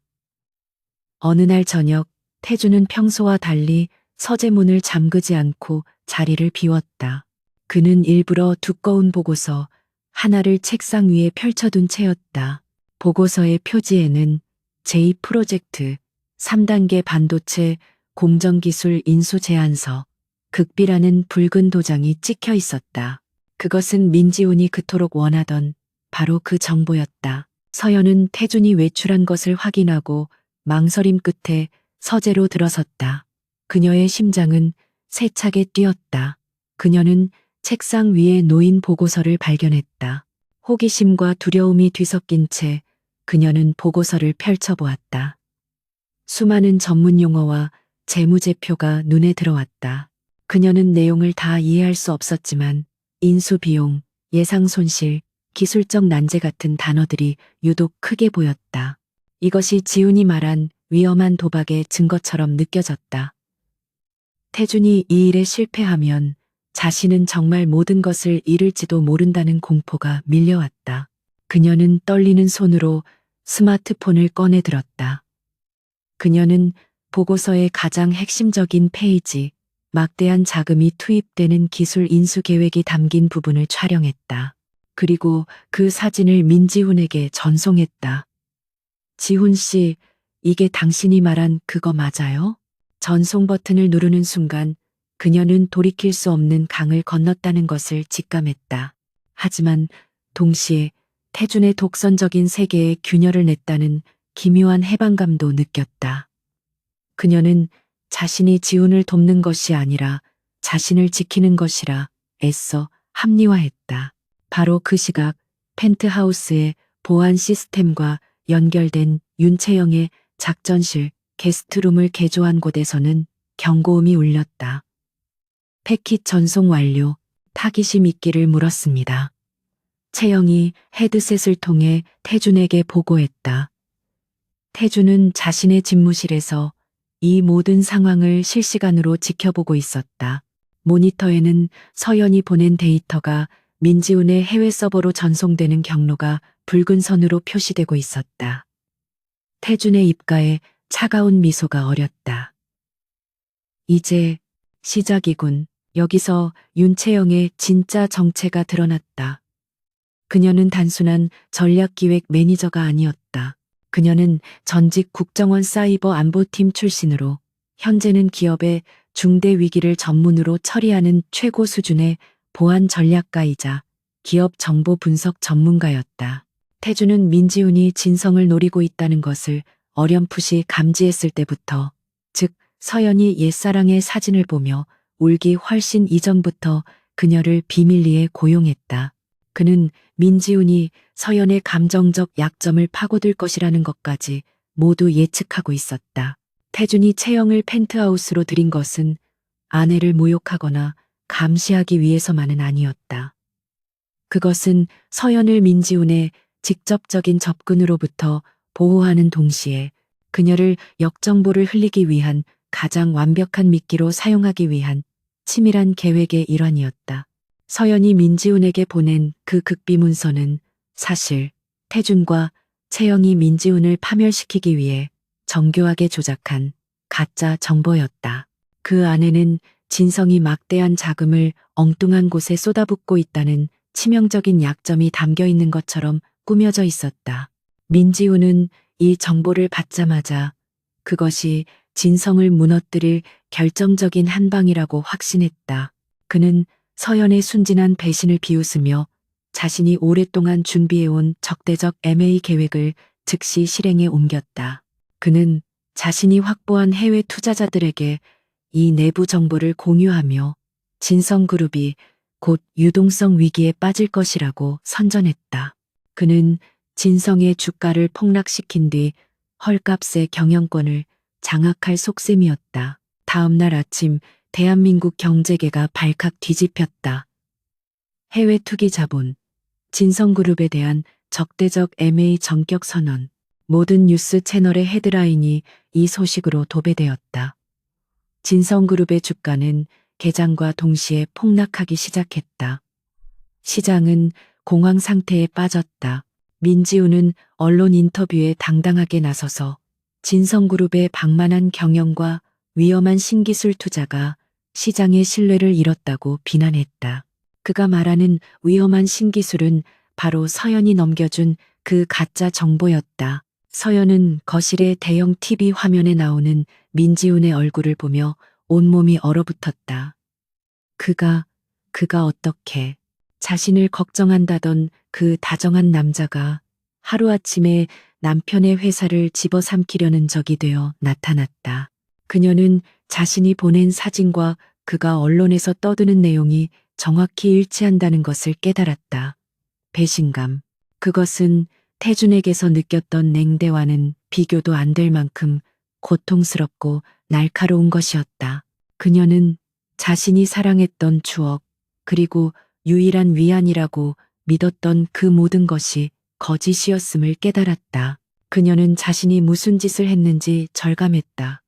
어느 날 저녁 태준은 평소와 달리 서재문을 잠그지 않고 자리를 비웠다. 그는 일부러 두꺼운 보고서 하나를 책상 위에 펼쳐둔 채였다. 보고서의 표지에는 제2프로젝트 3단계 반도체 공정기술 인수 제안서 극비라는 붉은 도장이 찍혀 있었다. 그것은 민지훈이 그토록 원하던 바로 그 정보였다. 서연은 태준이 외출한 것을 확인하고 망설임 끝에 서재로 들어섰다. 그녀의 심장은 세차게 뛰었다. 그녀는 책상 위에 놓인 보고서를 발견했다. 호기심과 두려움이 뒤섞인 채 그녀는 보고서를 펼쳐보았다. 수많은 전문 용어와 재무제표가 눈에 들어왔다. 그녀는 내용을 다 이해할 수 없었지만 인수 비용, 예상 손실, 기술적 난제 같은 단어들이 유독 크게 보였다. 이것이 지훈이 말한 위험한 도박의 증거처럼 느껴졌다. 태준이 이 일에 실패하면 자신은 정말 모든 것을 잃을지도 모른다는 공포가 밀려왔다. 그녀는 떨리는 손으로 스마트폰을 꺼내 들었다. 그녀는 보고서의 가장 핵심적인 페이지, 막대한 자금이 투입되는 기술 인수 계획이 담긴 부분을 촬영했다. 그리고 그 사진을 민지훈에게 전송했다. 지훈 씨, 이게 당신이 말한 그거 맞아요? 전송 버튼을 누르는 순간 그녀는 돌이킬 수 없는 강을 건넜다는 것을 직감했다. 하지만 동시에 태준의 독선적인 세계에 균열을 냈다는 기묘한 해방감도 느꼈다. 그녀는 자신이 지훈을 돕는 것이 아니라 자신을 지키는 것이라 애써 합리화했다. 바로 그 시각 펜트하우스의 보안 시스템과 연결된 윤채영의 작전실 게스트룸을 개조한 곳에서는 경고음이 울렸다. 패킷 전송 완료, 타깃이 미끼를 물었습니다. 채영이 헤드셋을 통해 태준에게 보고했다. 태준은 자신의 집무실에서 이 모든 상황을 실시간으로 지켜보고 있었다. 모니터에는 서연이 보낸 데이터가 민지훈의 해외 서버로 전송되는 경로가 붉은 선으로 표시되고 있었다. 태준의 입가에 차가운 미소가 어렸다. 이제 시작이군. 여기서 윤채영의 진짜 정체가 드러났다. 그녀는 단순한 전략기획 매니저가 아니었다. 그녀는 전직 국정원 사이버 안보팀 출신으로 현재는 기업의 중대 위기를 전문으로 처리하는 최고 수준의 보안 전략가이자 기업 정보 분석 전문가였다. 태주는 민지훈이 진성을 노리고 있다는 것을 어렴풋이 감지했을 때부터, 즉 서연이 옛사랑의 사진을 보며 울기 훨씬 이전부터 그녀를 비밀리에 고용했다. 그는 민지훈이 서연의 감정적 약점을 파고들 것이라는 것까지 모두 예측하고 있었다. 태준이 채영을 펜트하우스로 들인 것은 아내를 모욕하거나 감시하기 위해서만은 아니었다. 그것은 서연을 민지훈의 직접적인 접근으로부터 보호하는 동시에 그녀를 역정보를 흘리기 위한 가장 완벽한 미끼로 사용하기 위한 치밀한 계획의 일환이었다. 서연이 민지훈에게 보낸 그 극비 문서는 사실 태준과 채영이 민지훈을 파멸시키기 위해 정교하게 조작한 가짜 정보였다. 그 안에는 진성이 막대한 자금을 엉뚱한 곳에 쏟아붓고 있다는 치명적인 약점이 담겨 있는 것처럼 꾸며져 있었다. 민지훈은 이 정보를 받자마자 그것이 진성을 무너뜨릴 결정적인 한 방이라고 확신했다. 그는 서연의 순진한 배신을 비웃으며 자신이 오랫동안 준비해온 적대적 M&A 계획을 즉시 실행에 옮겼다. 그는 자신이 확보한 해외 투자자들에게 이 내부 정보를 공유하며 진성그룹이 곧 유동성 위기에 빠질 것이라고 선전했다. 그는 진성의 주가를 폭락시킨 뒤 헐값의 경영권을 장악할 속셈이었다. 다음 날 아침 대한민국 경제계가 발칵 뒤집혔다. 해외 투기 자본, 진성그룹에 대한 적대적 M&A 전격 선언. 모든 뉴스 채널의 헤드라인이 이 소식으로 도배되었다. 진성그룹의 주가는 개장과 동시에 폭락하기 시작했다. 시장은 공황 상태에 빠졌다. 민지훈은 언론 인터뷰에 당당하게 나서서 진성그룹의 방만한 경영과 위험한 신기술 투자가 시장의 신뢰를 잃었다고 비난했다. 그가 말하는 위험한 신기술은 바로 서연이 넘겨준 그 가짜 정보였다. 서연은 거실의 대형 TV 화면에 나오는 민지훈의 얼굴을 보며 온몸이 얼어붙었다. 그가 어떻게 자신을 걱정한다던 그 다정한 남자가 하루아침에 남편의 회사를 집어삼키려는 적이 되어 나타났다. 그녀는 자신이 보낸 사진과 그가 언론에서 떠드는 내용이 정확히 일치한다는 것을 깨달았다. 배신감. 그것은 태준에게서 느꼈던 냉대와는 비교도 안 될 만큼 고통스럽고 날카로운 것이었다. 그녀는 자신이 사랑했던 추억, 그리고 유일한 위안이라고 믿었던 그 모든 것이 거짓이었음을 깨달았다. 그녀는 자신이 무슨 짓을 했는지 절감했다.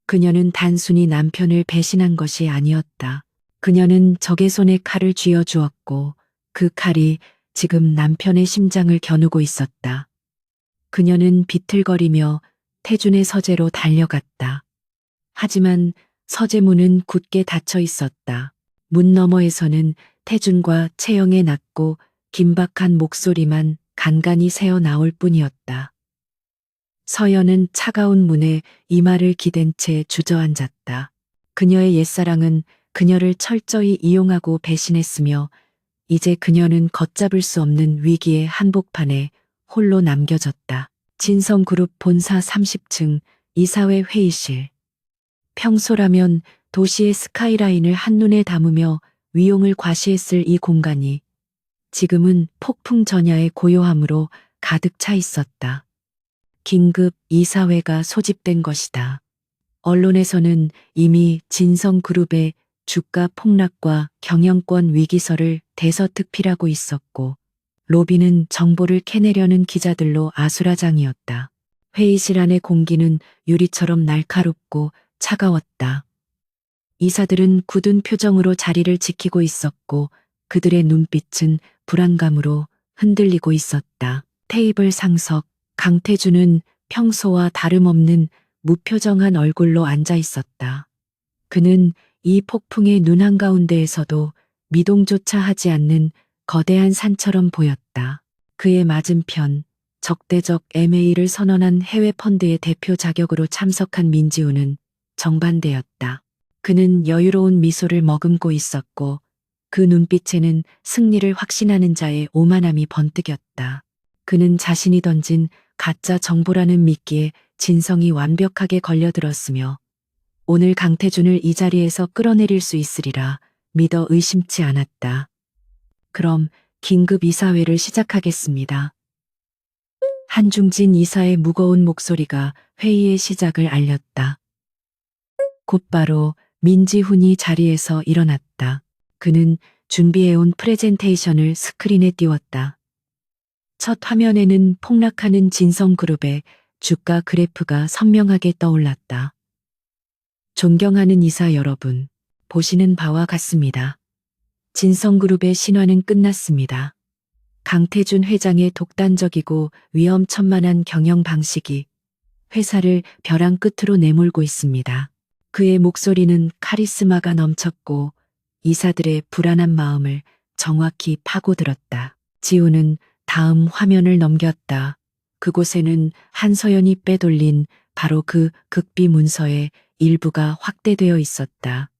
그녀는 단순히 남편을 배신한 것이 아니었다. 그녀는 적의 손에 칼을 쥐어 주었고 그 칼이 지금 남편의 심장을 겨누고 있었다. 그녀는 비틀거리며 태준의 서재로 달려갔다. 하지만 서재 문은 굳게 닫혀 있었다. 문 너머에서는 태준과 채영의 낮고 긴박한 목소리만 간간히 새어 나올 뿐이었다. 서연은 차가운 문에 이마를 기댄 채 주저앉았다. 그녀의 옛사랑은 그녀를 철저히 이용하고 배신했으며 이제 그녀는 걷잡을 수 없는 위기의 한복판에 홀로 남겨졌다. 진성그룹 본사 30층 이사회 회의실. 평소라면 도시의 스카이라인을 한눈에 담으며 위용을 과시했을 이 공간이 지금은 폭풍 전야의 고요함으로 가득 차 있었다. 긴급 이사회가 소집된 것이다. 언론에서는 이미 진성그룹의 주가 폭락과 경영권 위기설을 대서특필하고 있었고 로비는 정보를 캐내려는 기자들로 아수라장이었다. 회의실 안의 공기는 유리처럼 날카롭고 차가웠다. 이사들은 굳은 표정으로 자리를 지키고 있었고 그들의 눈빛은 불안감으로 흔들리고 있었다. 테이블 상석, 강태준은 평소와 다름없는 무표정한 얼굴로 앉아 있었다. 그는 이 폭풍의 눈 한가운데에서도 미동조차 하지 않는 거대한 산처럼 보였다. 그의 맞은편, 적대적 M&A를 선언한 해외 펀드의 대표 자격으로 참석한 민지훈은 정반대였다. 그는 여유로운 미소를 머금고 있었고 그 눈빛에는 승리를 확신하는 자의 오만함이 번뜩였다. 그는 자신이 던진 가짜 정보라는 미끼에 진성이 완벽하게 걸려들었으며 오늘 강태준을 이 자리에서 끌어내릴 수 있으리라 믿어 의심치 않았다. 그럼 긴급 이사회를 시작하겠습니다. 한중진 이사의 무거운 목소리가 회의의 시작을 알렸다. 곧바로 민지훈이 자리에서 일어났다. 그는 준비해온 프레젠테이션을 스크린에 띄웠다. 첫 화면에는 폭락하는 진성그룹의 주가 그래프가 선명하게 떠올랐다. 존경하는 이사 여러분, 보시는 바와 같습니다. 진성그룹의 신화는 끝났습니다. 강태준 회장의 독단적이고 위험천만한 경영 방식이 회사를 벼랑 끝으로 내몰고 있습니다. 그의 목소리는 카리스마가 넘쳤고 이사들의 불안한 마음을 정확히 파고들었다. 지우는 다음 화면을 넘겼다. 그곳에는 한서연이 빼돌린 바로 그 극비 문서의 일부가 확대되어 있었다.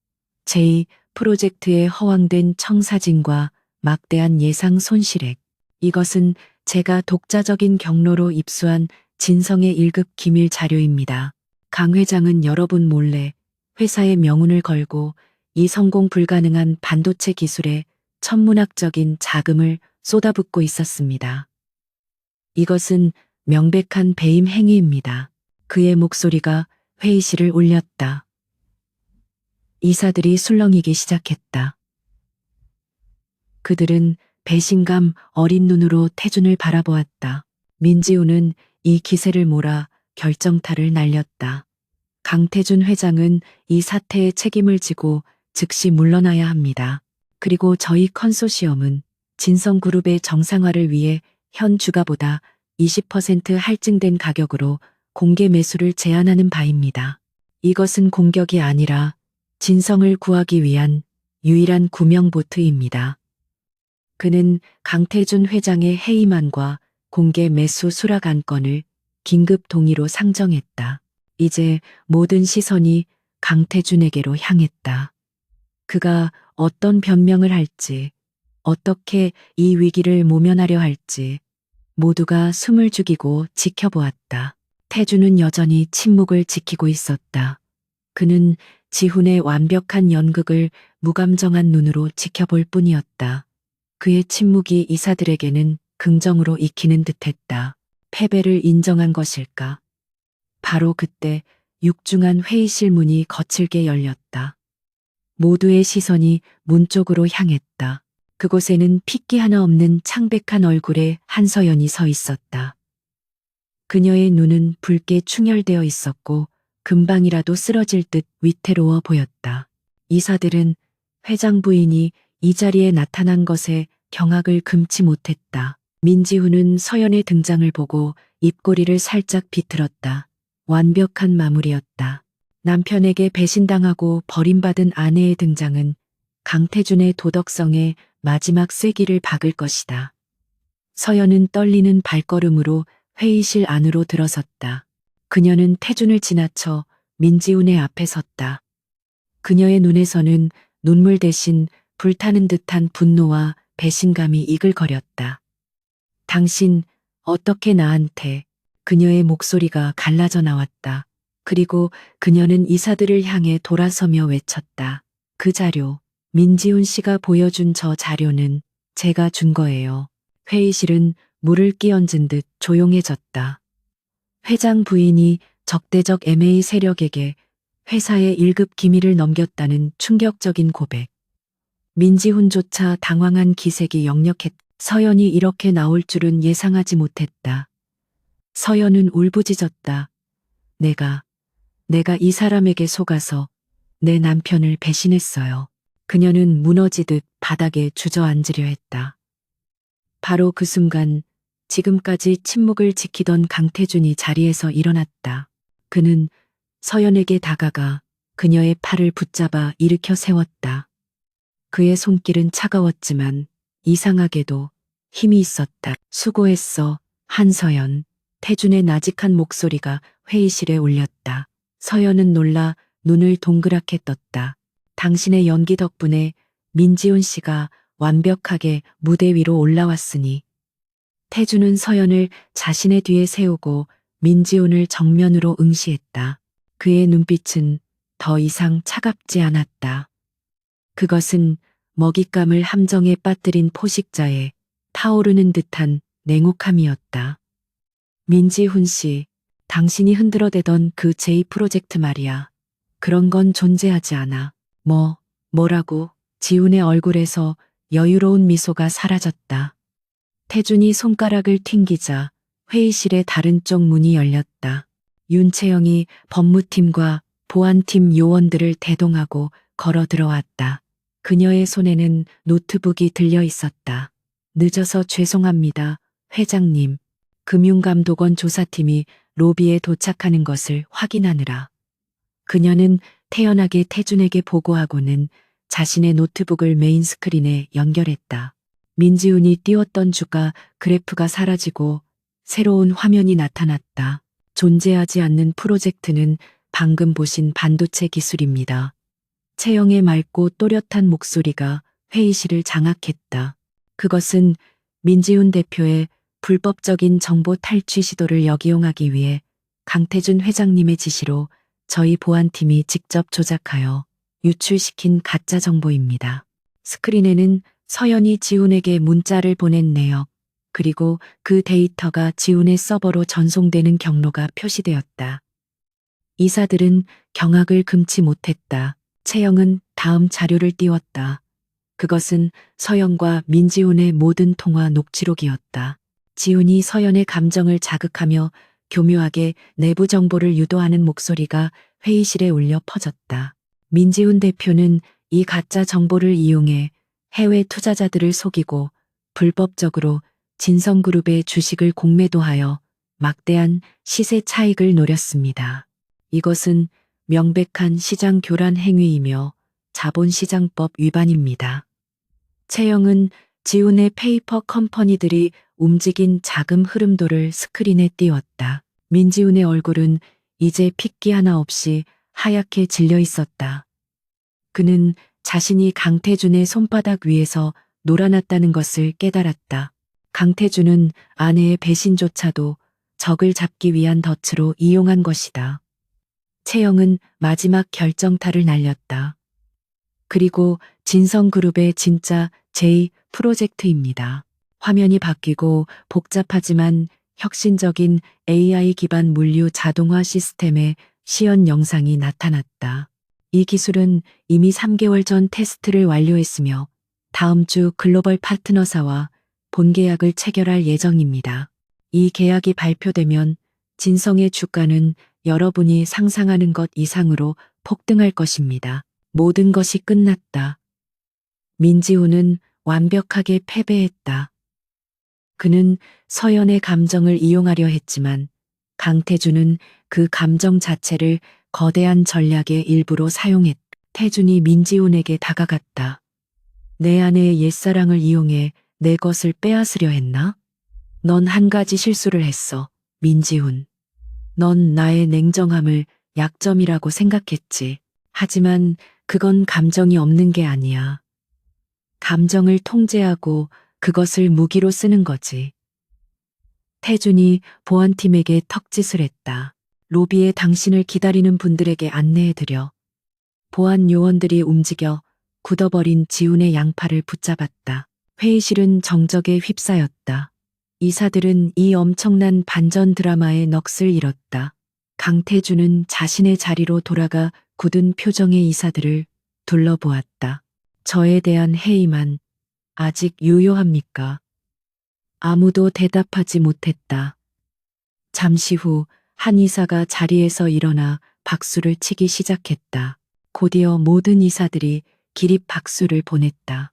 제2 프로젝트의 허황된 청사진과 막대한 예상 손실액. 이것은 제가 독자적인 경로로 입수한 진성의 1급 기밀 자료입니다. 강 회장은 여러분 몰래 회사의 명운을 걸고 이 성공 불가능한 반도체 기술에 천문학적인 자금을 쏟아붓고 있었습니다. 이것은 명백한 배임 행위입니다. 그의 목소리가 회의실을 울렸다. 이사들이 술렁이기 시작했다. 그들은 배신감 어린 눈으로 태준을 바라보았다. 민지우는 이 기세를 몰아 결정타를 날렸다. 강태준 회장은 이 사태의 책임을 지고 즉시 물러나야 합니다. 그리고 저희 컨소시엄은 진성그룹의 정상화를 위해 현 주가보다 20% 할증된 가격으로 공개 매수를 제안하는 바입니다. 이것은 공격이 아니라 진성을 구하기 위한 유일한 구명보트입니다. 그는 강태준 회장의 해임안과 공개 매수 수락 안건을 긴급 동의로 상정했다. 이제 모든 시선이 강태준에게로 향했다. 그가 어떤 변명을 할지, 어떻게 이 위기를 모면하려 할지 모두가 숨을 죽이고 지켜보았다. 태준은 여전히 침묵을 지키고 있었다. 그는 지훈의 완벽한 연극을 무감정한 눈으로 지켜볼 뿐이었다. 그의 침묵이 이사들에게는 긍정으로 익히는 듯했다. 패배를 인정한 것일까? 바로 그때 육중한 회의실 문이 거칠게 열렸다. 모두의 시선이 문 쪽으로 향했다. 그곳에는 핏기 하나 없는 창백한 얼굴에 한서연이 서 있었다. 그녀의 눈은 붉게 충혈되어 있었고 금방이라도 쓰러질 듯 위태로워 보였다. 이사들은 회장 부인이 이 자리에 나타난 것에 경악을 금치 못했다. 민지훈은 서연의 등장을 보고 입꼬리를 살짝 비틀었다. 완벽한 마무리였다. 남편에게 배신당하고 버림받은 아내의 등장은 강태준의 도덕성에 마지막 쐐기를 박을 것이다. 서연은 떨리는 발걸음으로 회의실 안으로 들어섰다. 그녀는 태준을 지나쳐 민지훈의 앞에 섰다. 그녀의 눈에서는 눈물 대신 불타는 듯한 분노와 배신감이 이글거렸다. 당신, 어떻게 나한테? 그녀의 목소리가 갈라져 나왔다. 그리고 그녀는 이사들을 향해 돌아서며 외쳤다. 그 자료, 민지훈 씨가 보여준 저 자료는 제가 준 거예요. 회의실은 물을 끼얹은 듯 조용해졌다. 회장 부인이 적대적 M&A 세력에게 회사의 1급 기밀을 넘겼다는 충격적인 고백. 민지훈조차 당황한 기색이 역력했다. 서연이 이렇게 나올 줄은 예상하지 못했다. 서연은 울부짖었다. 내가 이 사람에게 속아서 내 남편을 배신했어요. 그녀는 무너지듯 바닥에 주저앉으려 했다. 바로 그 순간 지금까지 침묵을 지키던 강태준이 자리에서 일어났다. 그는 서연에게 다가가 그녀의 팔을 붙잡아 일으켜 세웠다. 그의 손길은 차가웠지만 이상하게도 힘이 있었다. 수고했어, 한서연. 태준의 나직한 목소리가 회의실에 울렸다. 서연은 놀라 눈을 동그랗게 떴다. 당신의 연기 덕분에 민지훈 씨가 완벽하게 무대 위로 올라왔으니 태주는 서연을 자신의 뒤에 세우고 민지훈을 정면으로 응시했다. 그의 눈빛은 더 이상 차갑지 않았다. 그것은 먹잇감을 함정에 빠뜨린 포식자의 타오르는 듯한 냉혹함이었다. 민지훈 씨, 당신이 흔들어대던 그 제2 프로젝트 말이야. 그런 건 존재하지 않아. 뭐라고? 지훈의 얼굴에서 여유로운 미소가 사라졌다. 태준이 손가락을 튕기자 회의실의 다른 쪽 문이 열렸다. 윤채영이 법무팀과 보안팀 요원들을 대동하고 걸어 들어왔다. 그녀의 손에는 노트북이 들려 있었다. 늦어서 죄송합니다, 회장님. 금융감독원 조사팀이 로비에 도착하는 것을 확인하느라. 그녀는 태연하게 태준에게 보고하고는 자신의 노트북을 메인 스크린에 연결했다. 민지훈이 띄웠던 주가 그래프가 사라지고 새로운 화면이 나타났다. 존재하지 않는 프로젝트는 방금 보신 반도체 기술입니다. 채영의 맑고 또렷한 목소리가 회의실을 장악했다. 그것은 민지훈 대표의 불법적인 정보 탈취 시도를 역이용하기 위해 강태준 회장님의 지시로 저희 보안팀이 직접 조작하여 유출시킨 가짜 정보입니다. 스크린에는 서연이 지훈에게 문자를 보낸 내역, 그리고 그 데이터가 지훈의 서버로 전송되는 경로가 표시되었다. 이사들은 경악을 금치 못했다. 채영은 다음 자료를 띄웠다. 그것은 서연과 민지훈의 모든 통화 녹취록이었다. 지훈이 서연의 감정을 자극하며 교묘하게 내부 정보를 유도하는 목소리가 회의실에 울려 퍼졌다. 민지훈 대표는 이 가짜 정보를 이용해 해외 투자자들을 속이고 불법적으로 진성그룹의 주식을 공매도하여 막대한 시세 차익을 노렸습니다. 이것은 명백한 시장 교란 행위이며 자본시장법 위반입니다. 채영은 지훈의 페이퍼 컴퍼니들이 움직인 자금 흐름도를 스크린에 띄웠다. 민지훈의 얼굴은 이제 핏기 하나 없이 하얗게 질려 있었다. 그는 자신이 강태준의 손바닥 위에서 놀아났다는 것을 깨달았다. 강태준은 아내의 배신조차도 적을 잡기 위한 덫으로 이용한 것이다. 채영은 마지막 결정타를 날렸다. 그리고 진성그룹의 진짜 제2 프로젝트입니다. 화면이 바뀌고 복잡하지만 혁신적인 AI 기반 물류 자동화 시스템의 시연 영상이 나타났다. 이 기술은 이미 3개월 전 테스트를 완료했으며 다음 주 글로벌 파트너사와 본계약을 체결할 예정입니다. 이 계약이 발표되면 진성의 주가는 여러분이 상상하는 것 이상으로 폭등할 것입니다. 모든 것이 끝났다. 민지훈은 완벽하게 패배했다. 그는 서연의 감정을 이용하려 했지만 강태준은 그 감정 자체를 거대한 전략의 일부로 사용했다. 태준이 민지훈에게 다가갔다. 내 아내의 옛사랑을 이용해 내 것을 빼앗으려 했나? 넌 한 가지 실수를 했어, 민지훈. 넌 나의 냉정함을 약점이라고 생각했지. 하지만 그건 감정이 없는 게 아니야. 감정을 통제하고 그것을 무기로 쓰는 거지. 태준이 보안팀에게 턱짓을 했다. 로비에 당신을 기다리는 분들에게 안내해드려. 보안 요원들이 움직여 굳어버린 지훈의 양팔을 붙잡았다. 회의실은 정적에 휩싸였다. 이사들은 이 엄청난 반전 드라마의 넋을 잃었다. 강태준은 자신의 자리로 돌아가 굳은 표정의 이사들을 둘러보았다. 저에 대한 해임안 아직 유효합니까? 아무도 대답하지 못했다. 잠시 후 한 이사가 자리에서 일어나 박수를 치기 시작했다. 곧이어 모든 이사들이 기립 박수를 보냈다.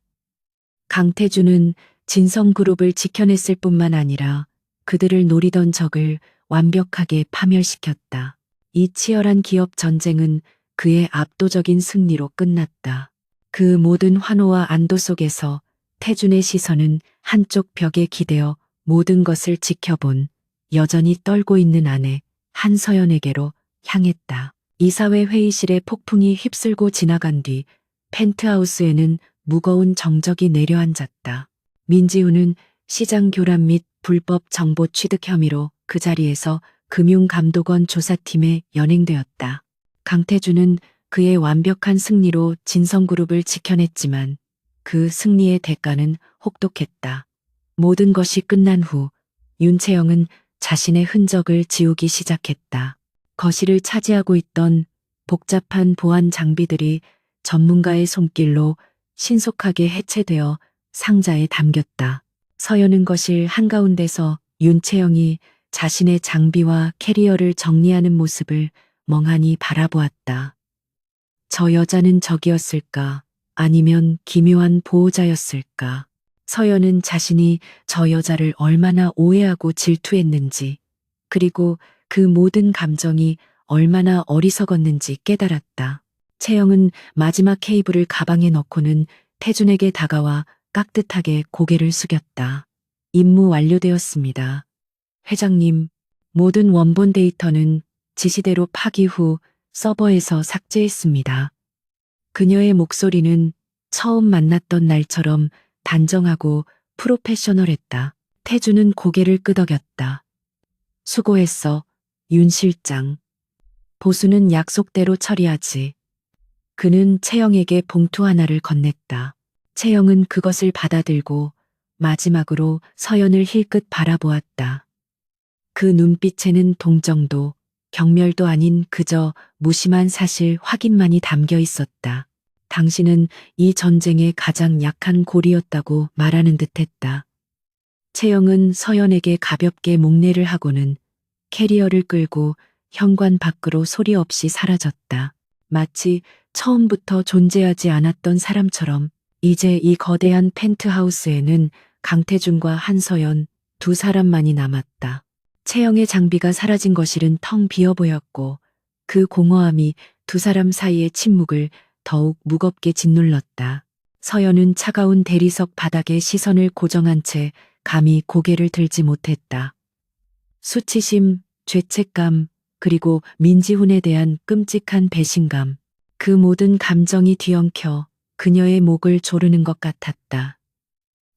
강태준은 진성그룹을 지켜냈을 뿐만 아니라 그들을 노리던 적을 완벽하게 파멸시켰다. 이 치열한 기업 전쟁은 그의 압도적인 승리로 끝났다. 그 모든 환호와 안도 속에서 태준의 시선은 한쪽 벽에 기대어 모든 것을 지켜본 여전히 떨고 있는 아내 한서연에게로 향했다. 이사회 회의실에 폭풍이 휩쓸고 지나간 뒤 펜트하우스에는 무거운 정적이 내려앉았다. 민지훈은 시장 교란 및 불법 정보 취득 혐의로 그 자리에서 금융감독원 조사팀에 연행되었다. 강태준은 그의 완벽한 승리로 진성그룹을 지켜냈지만 그 승리의 대가는 혹독했다. 모든 것이 끝난 후 윤채영은 자신의 흔적을 지우기 시작했다. 거실을 차지하고 있던 복잡한 보안 장비들이 전문가의 손길로 신속하게 해체되어 상자에 담겼다. 서여는 거실 한가운데서 윤채영이 자신의 장비와 캐리어를 정리하는 모습을 멍하니 바라보았다. 저 여자는 적이었을까? 아니면 기묘한 보호자였을까? 서연은 자신이 저 여자를 얼마나 오해하고 질투했는지, 그리고 그 모든 감정이 얼마나 어리석었는지 깨달았다. 채영은 마지막 케이블을 가방에 넣고는 태준에게 다가와 깍듯하게 고개를 숙였다. 임무 완료되었습니다. 회장님, 모든 원본 데이터는 지시대로 파기 후 서버에서 삭제했습니다. 그녀의 목소리는 처음 만났던 날처럼 단정하고 프로페셔널했다. 태주는 고개를 끄덕였다. 수고했어, 윤 실장. 보수는 약속대로 처리하지. 그는 채영에게 봉투 하나를 건넸다. 채영은 그것을 받아들고 마지막으로 서연을 힐끗 바라보았다. 그 눈빛에는 동정도, 경멸도 아닌 그저 무심한 사실 확인만이 담겨 있었다. 당신은 이 전쟁의 가장 약한 골이었다고 말하는 듯했다. 채영은 서연에게 가볍게 목례를 하고는 캐리어를 끌고 현관 밖으로 소리 없이 사라졌다. 마치 처음부터 존재하지 않았던 사람처럼 이제 이 거대한 펜트하우스에는 강태준과 한서연 두 사람만이 남았다. 채영의 장비가 사라진 거실은 텅 비어 보였고 그 공허함이 두 사람 사이의 침묵을 더욱 무겁게 짓눌렀다. 서연은 차가운 대리석 바닥에 시선을 고정한 채 감히 고개를 들지 못했다. 수치심, 죄책감, 그리고 민지훈에 대한 끔찍한 배신감, 그 모든 감정이 뒤엉켜 그녀의 목을 조르는 것 같았다.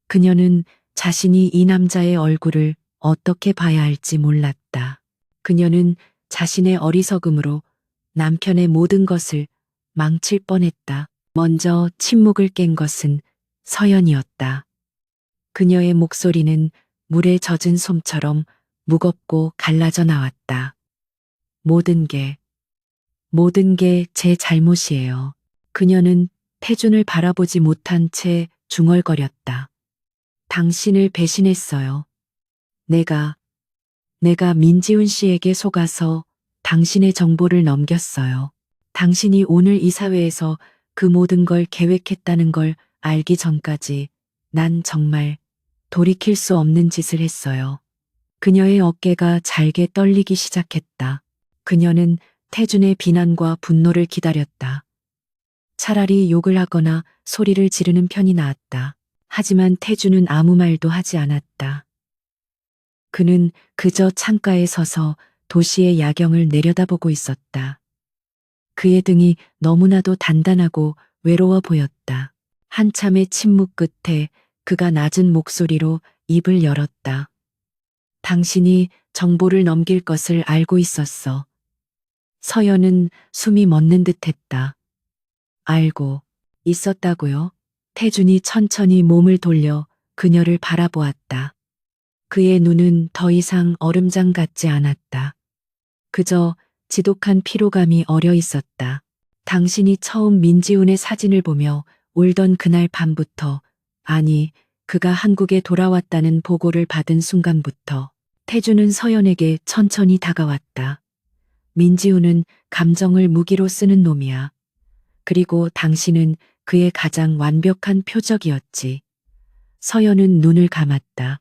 그녀는 자신이 이 남자의 얼굴을 어떻게 봐야 할지 몰랐다. 그녀는 자신의 어리석음으로 남편의 모든 것을 망칠 뻔했다. 먼저 침묵을 깬 것은 서연이었다. 그녀의 목소리는 물에 젖은 솜처럼 무겁고 갈라져 나왔다. 모든 게 제 잘못이에요. 그녀는 태준을 바라보지 못한 채 중얼거렸다. 당신을 배신했어요. 내가 민지훈 씨에게 속아서 당신의 정보를 넘겼어요. 당신이 오늘 이 사회에서 그 모든 걸 계획했다는 걸 알기 전까지 난 정말 돌이킬 수 없는 짓을 했어요. 그녀의 어깨가 잘게 떨리기 시작했다. 그녀는 태준의 비난과 분노를 기다렸다. 차라리 욕을 하거나 소리를 지르는 편이 나았다. 하지만 태준은 아무 말도 하지 않았다. 그는 그저 창가에 서서 도시의 야경을 내려다보고 있었다. 그의 등이 너무나도 단단하고 외로워 보였다. 한참의 침묵 끝에 그가 낮은 목소리로 입을 열었다. 당신이 정보를 넘길 것을 알고 있었어. 서연은 숨이 멎는 듯했다. 알고 있었다고요? 태준이 천천히 몸을 돌려 그녀를 바라보았다. 그의 눈은 더 이상 얼음장 같지 않았다. 그저 지독한 피로감이 어려 있었다. 당신이 처음 민지훈의 사진을 보며 울던 그날 밤부터, 아니, 그가 한국에 돌아왔다는 보고를 받은 순간부터 태준은 서연에게 천천히 다가왔다. 민지훈은 감정을 무기로 쓰는 놈이야. 그리고 당신은 그의 가장 완벽한 표적이었지. 서연은 눈을 감았다.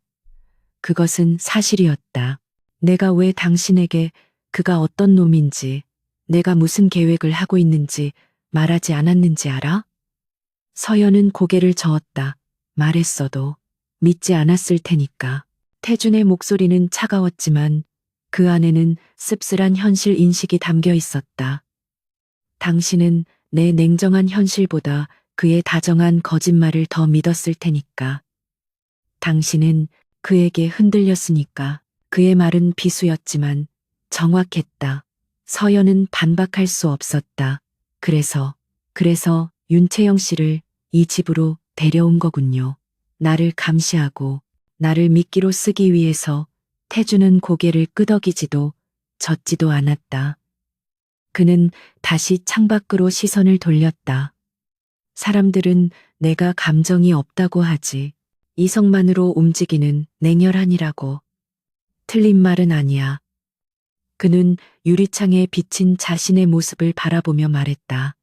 그것은 사실이었다. 내가 왜 당신에게 그가 어떤 놈인지, 내가 무슨 계획을 하고 있는지 말하지 않았는지 알아? 서연은 고개를 저었다. 말했어도 믿지 않았을 테니까. 태준의 목소리는 차가웠지만 그 안에는 씁쓸한 현실 인식이 담겨 있었다. 당신은 내 냉정한 현실보다 그의 다정한 거짓말을 더 믿었을 테니까. 당신은 그에게 흔들렸으니까. 그의 말은 비수였지만 정확했다. 서연은 반박할 수 없었다. 그래서 윤채영 씨를 이 집으로 데려온 거군요. 나를 감시하고 나를 미끼로 쓰기 위해서. 태주는 고개를 끄덕이지도 젓지도 않았다. 그는 다시 창밖으로 시선을 돌렸다. 사람들은 내가 감정이 없다고 하지. 이성만으로 움직이는 냉혈한이라고. 틀린 말은 아니야. 그는 유리창에 비친 자신의 모습을 바라보며 말했다.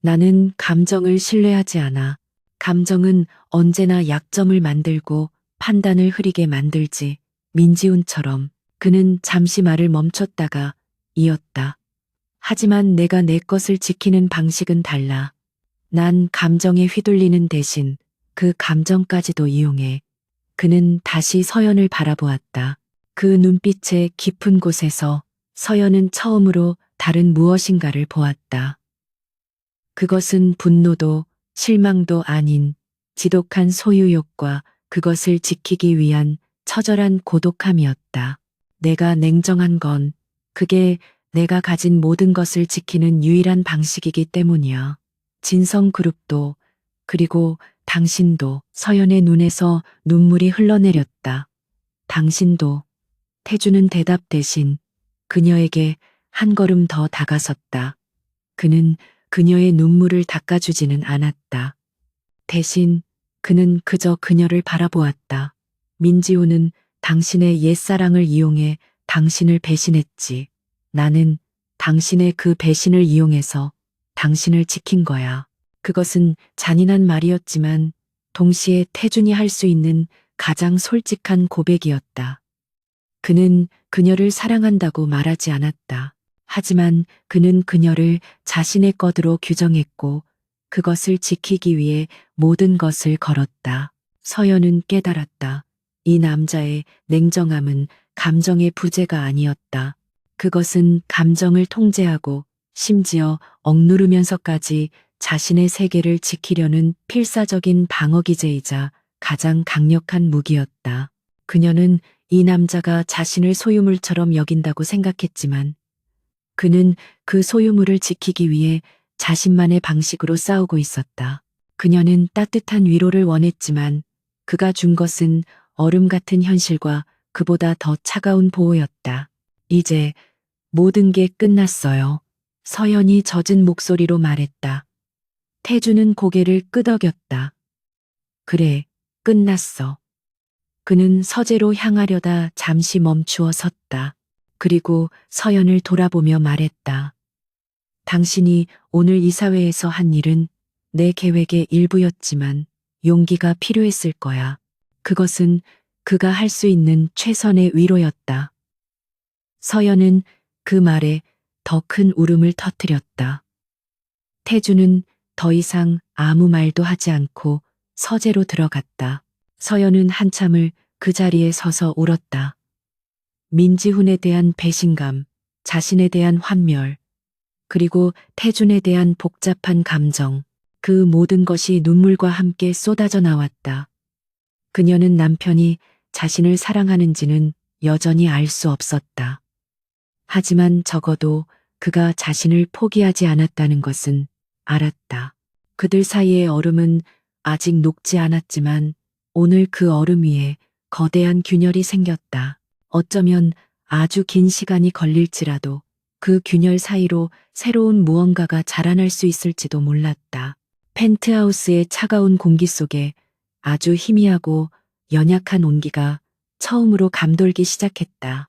나는 감정을 신뢰하지 않아. 감정은 언제나 약점을 만들고 판단을 흐리게 만들지. 민지훈처럼. 그는 잠시 말을 멈췄다가 이었다. 하지만 내가 내 것을 지키는 방식은 달라. 난 감정에 휘둘리는 대신 그 감정까지도 이용해. 그는 다시 서연을 바라보았다. 그 눈빛의 깊은 곳에서 서연은 처음으로 다른 무엇인가를 보았다. 그것은 분노도 실망도 아닌 지독한 소유욕과 그것을 지키기 위한 처절한 고독함이었다. 내가 냉정한 건 그게 내가 가진 모든 것을 지키는 유일한 방식이기 때문이야. 진성그룹도 그리고 당신도. 서연의 눈에서 눈물이 흘러내렸다. 당신도. 태주는 대답 대신 그녀에게 한 걸음 더 다가섰다. 그는 그녀의 눈물을 닦아주지는 않았다. 대신 그는 그저 그녀를 바라보았다. 민지호는 당신의 옛사랑을 이용해 당신을 배신했지. 나는 당신의 그 배신을 이용해서 당신을 지킨 거야. 그것은 잔인한 말이었지만 동시에 태준이 할 수 있는 가장 솔직한 고백이었다. 그는 그녀를 사랑한다고 말하지 않았다. 하지만 그는 그녀를 자신의 것으로 규정했고 그것을 지키기 위해 모든 것을 걸었다. 서연은 깨달았다. 이 남자의 냉정함은 감정의 부재가 아니었다. 그것은 감정을 통제하고 심지어 억누르면서까지 자신의 세계를 지키려는 필사적인 방어기제이자 가장 강력한 무기였다. 그녀는 이 남자가 자신을 소유물처럼 여긴다고 생각했지만 그는 그 소유물을 지키기 위해 자신만의 방식으로 싸우고 있었다. 그녀는 따뜻한 위로를 원했지만 그가 준 것은 얼음 같은 현실과 그보다 더 차가운 보호였다. 이제 모든 게 끝났어요. 서연이 젖은 목소리로 말했다. 태주는 고개를 끄덕였다. 그래, 끝났어. 그는 서재로 향하려다 잠시 멈추어 섰다. 그리고 서연을 돌아보며 말했다. 당신이 오늘 이사회에서 한 일은 내 계획의 일부였지만 용기가 필요했을 거야. 그것은 그가 할 수 있는 최선의 위로였다. 서연은 그 말에 더 큰 울음을 터뜨렸다. 태주는 더 이상 아무 말도 하지 않고 서재로 들어갔다. 서연은 한참을 그 자리에 서서 울었다. 민지훈에 대한 배신감, 자신에 대한 환멸, 그리고 태준에 대한 복잡한 감정, 그 모든 것이 눈물과 함께 쏟아져 나왔다. 그녀는 남편이 자신을 사랑하는지는 여전히 알 수 없었다. 하지만 적어도 그가 자신을 포기하지 않았다는 것은 알았다. 그들 사이의 얼음은 아직 녹지 않았지만 오늘 그 얼음 위에 거대한 균열이 생겼다. 어쩌면 아주 긴 시간이 걸릴지라도 그 균열 사이로 새로운 무언가가 자라날 수 있을지도 몰랐다. 펜트하우스의 차가운 공기 속에 아주 희미하고 연약한 온기가 처음으로 감돌기 시작했다.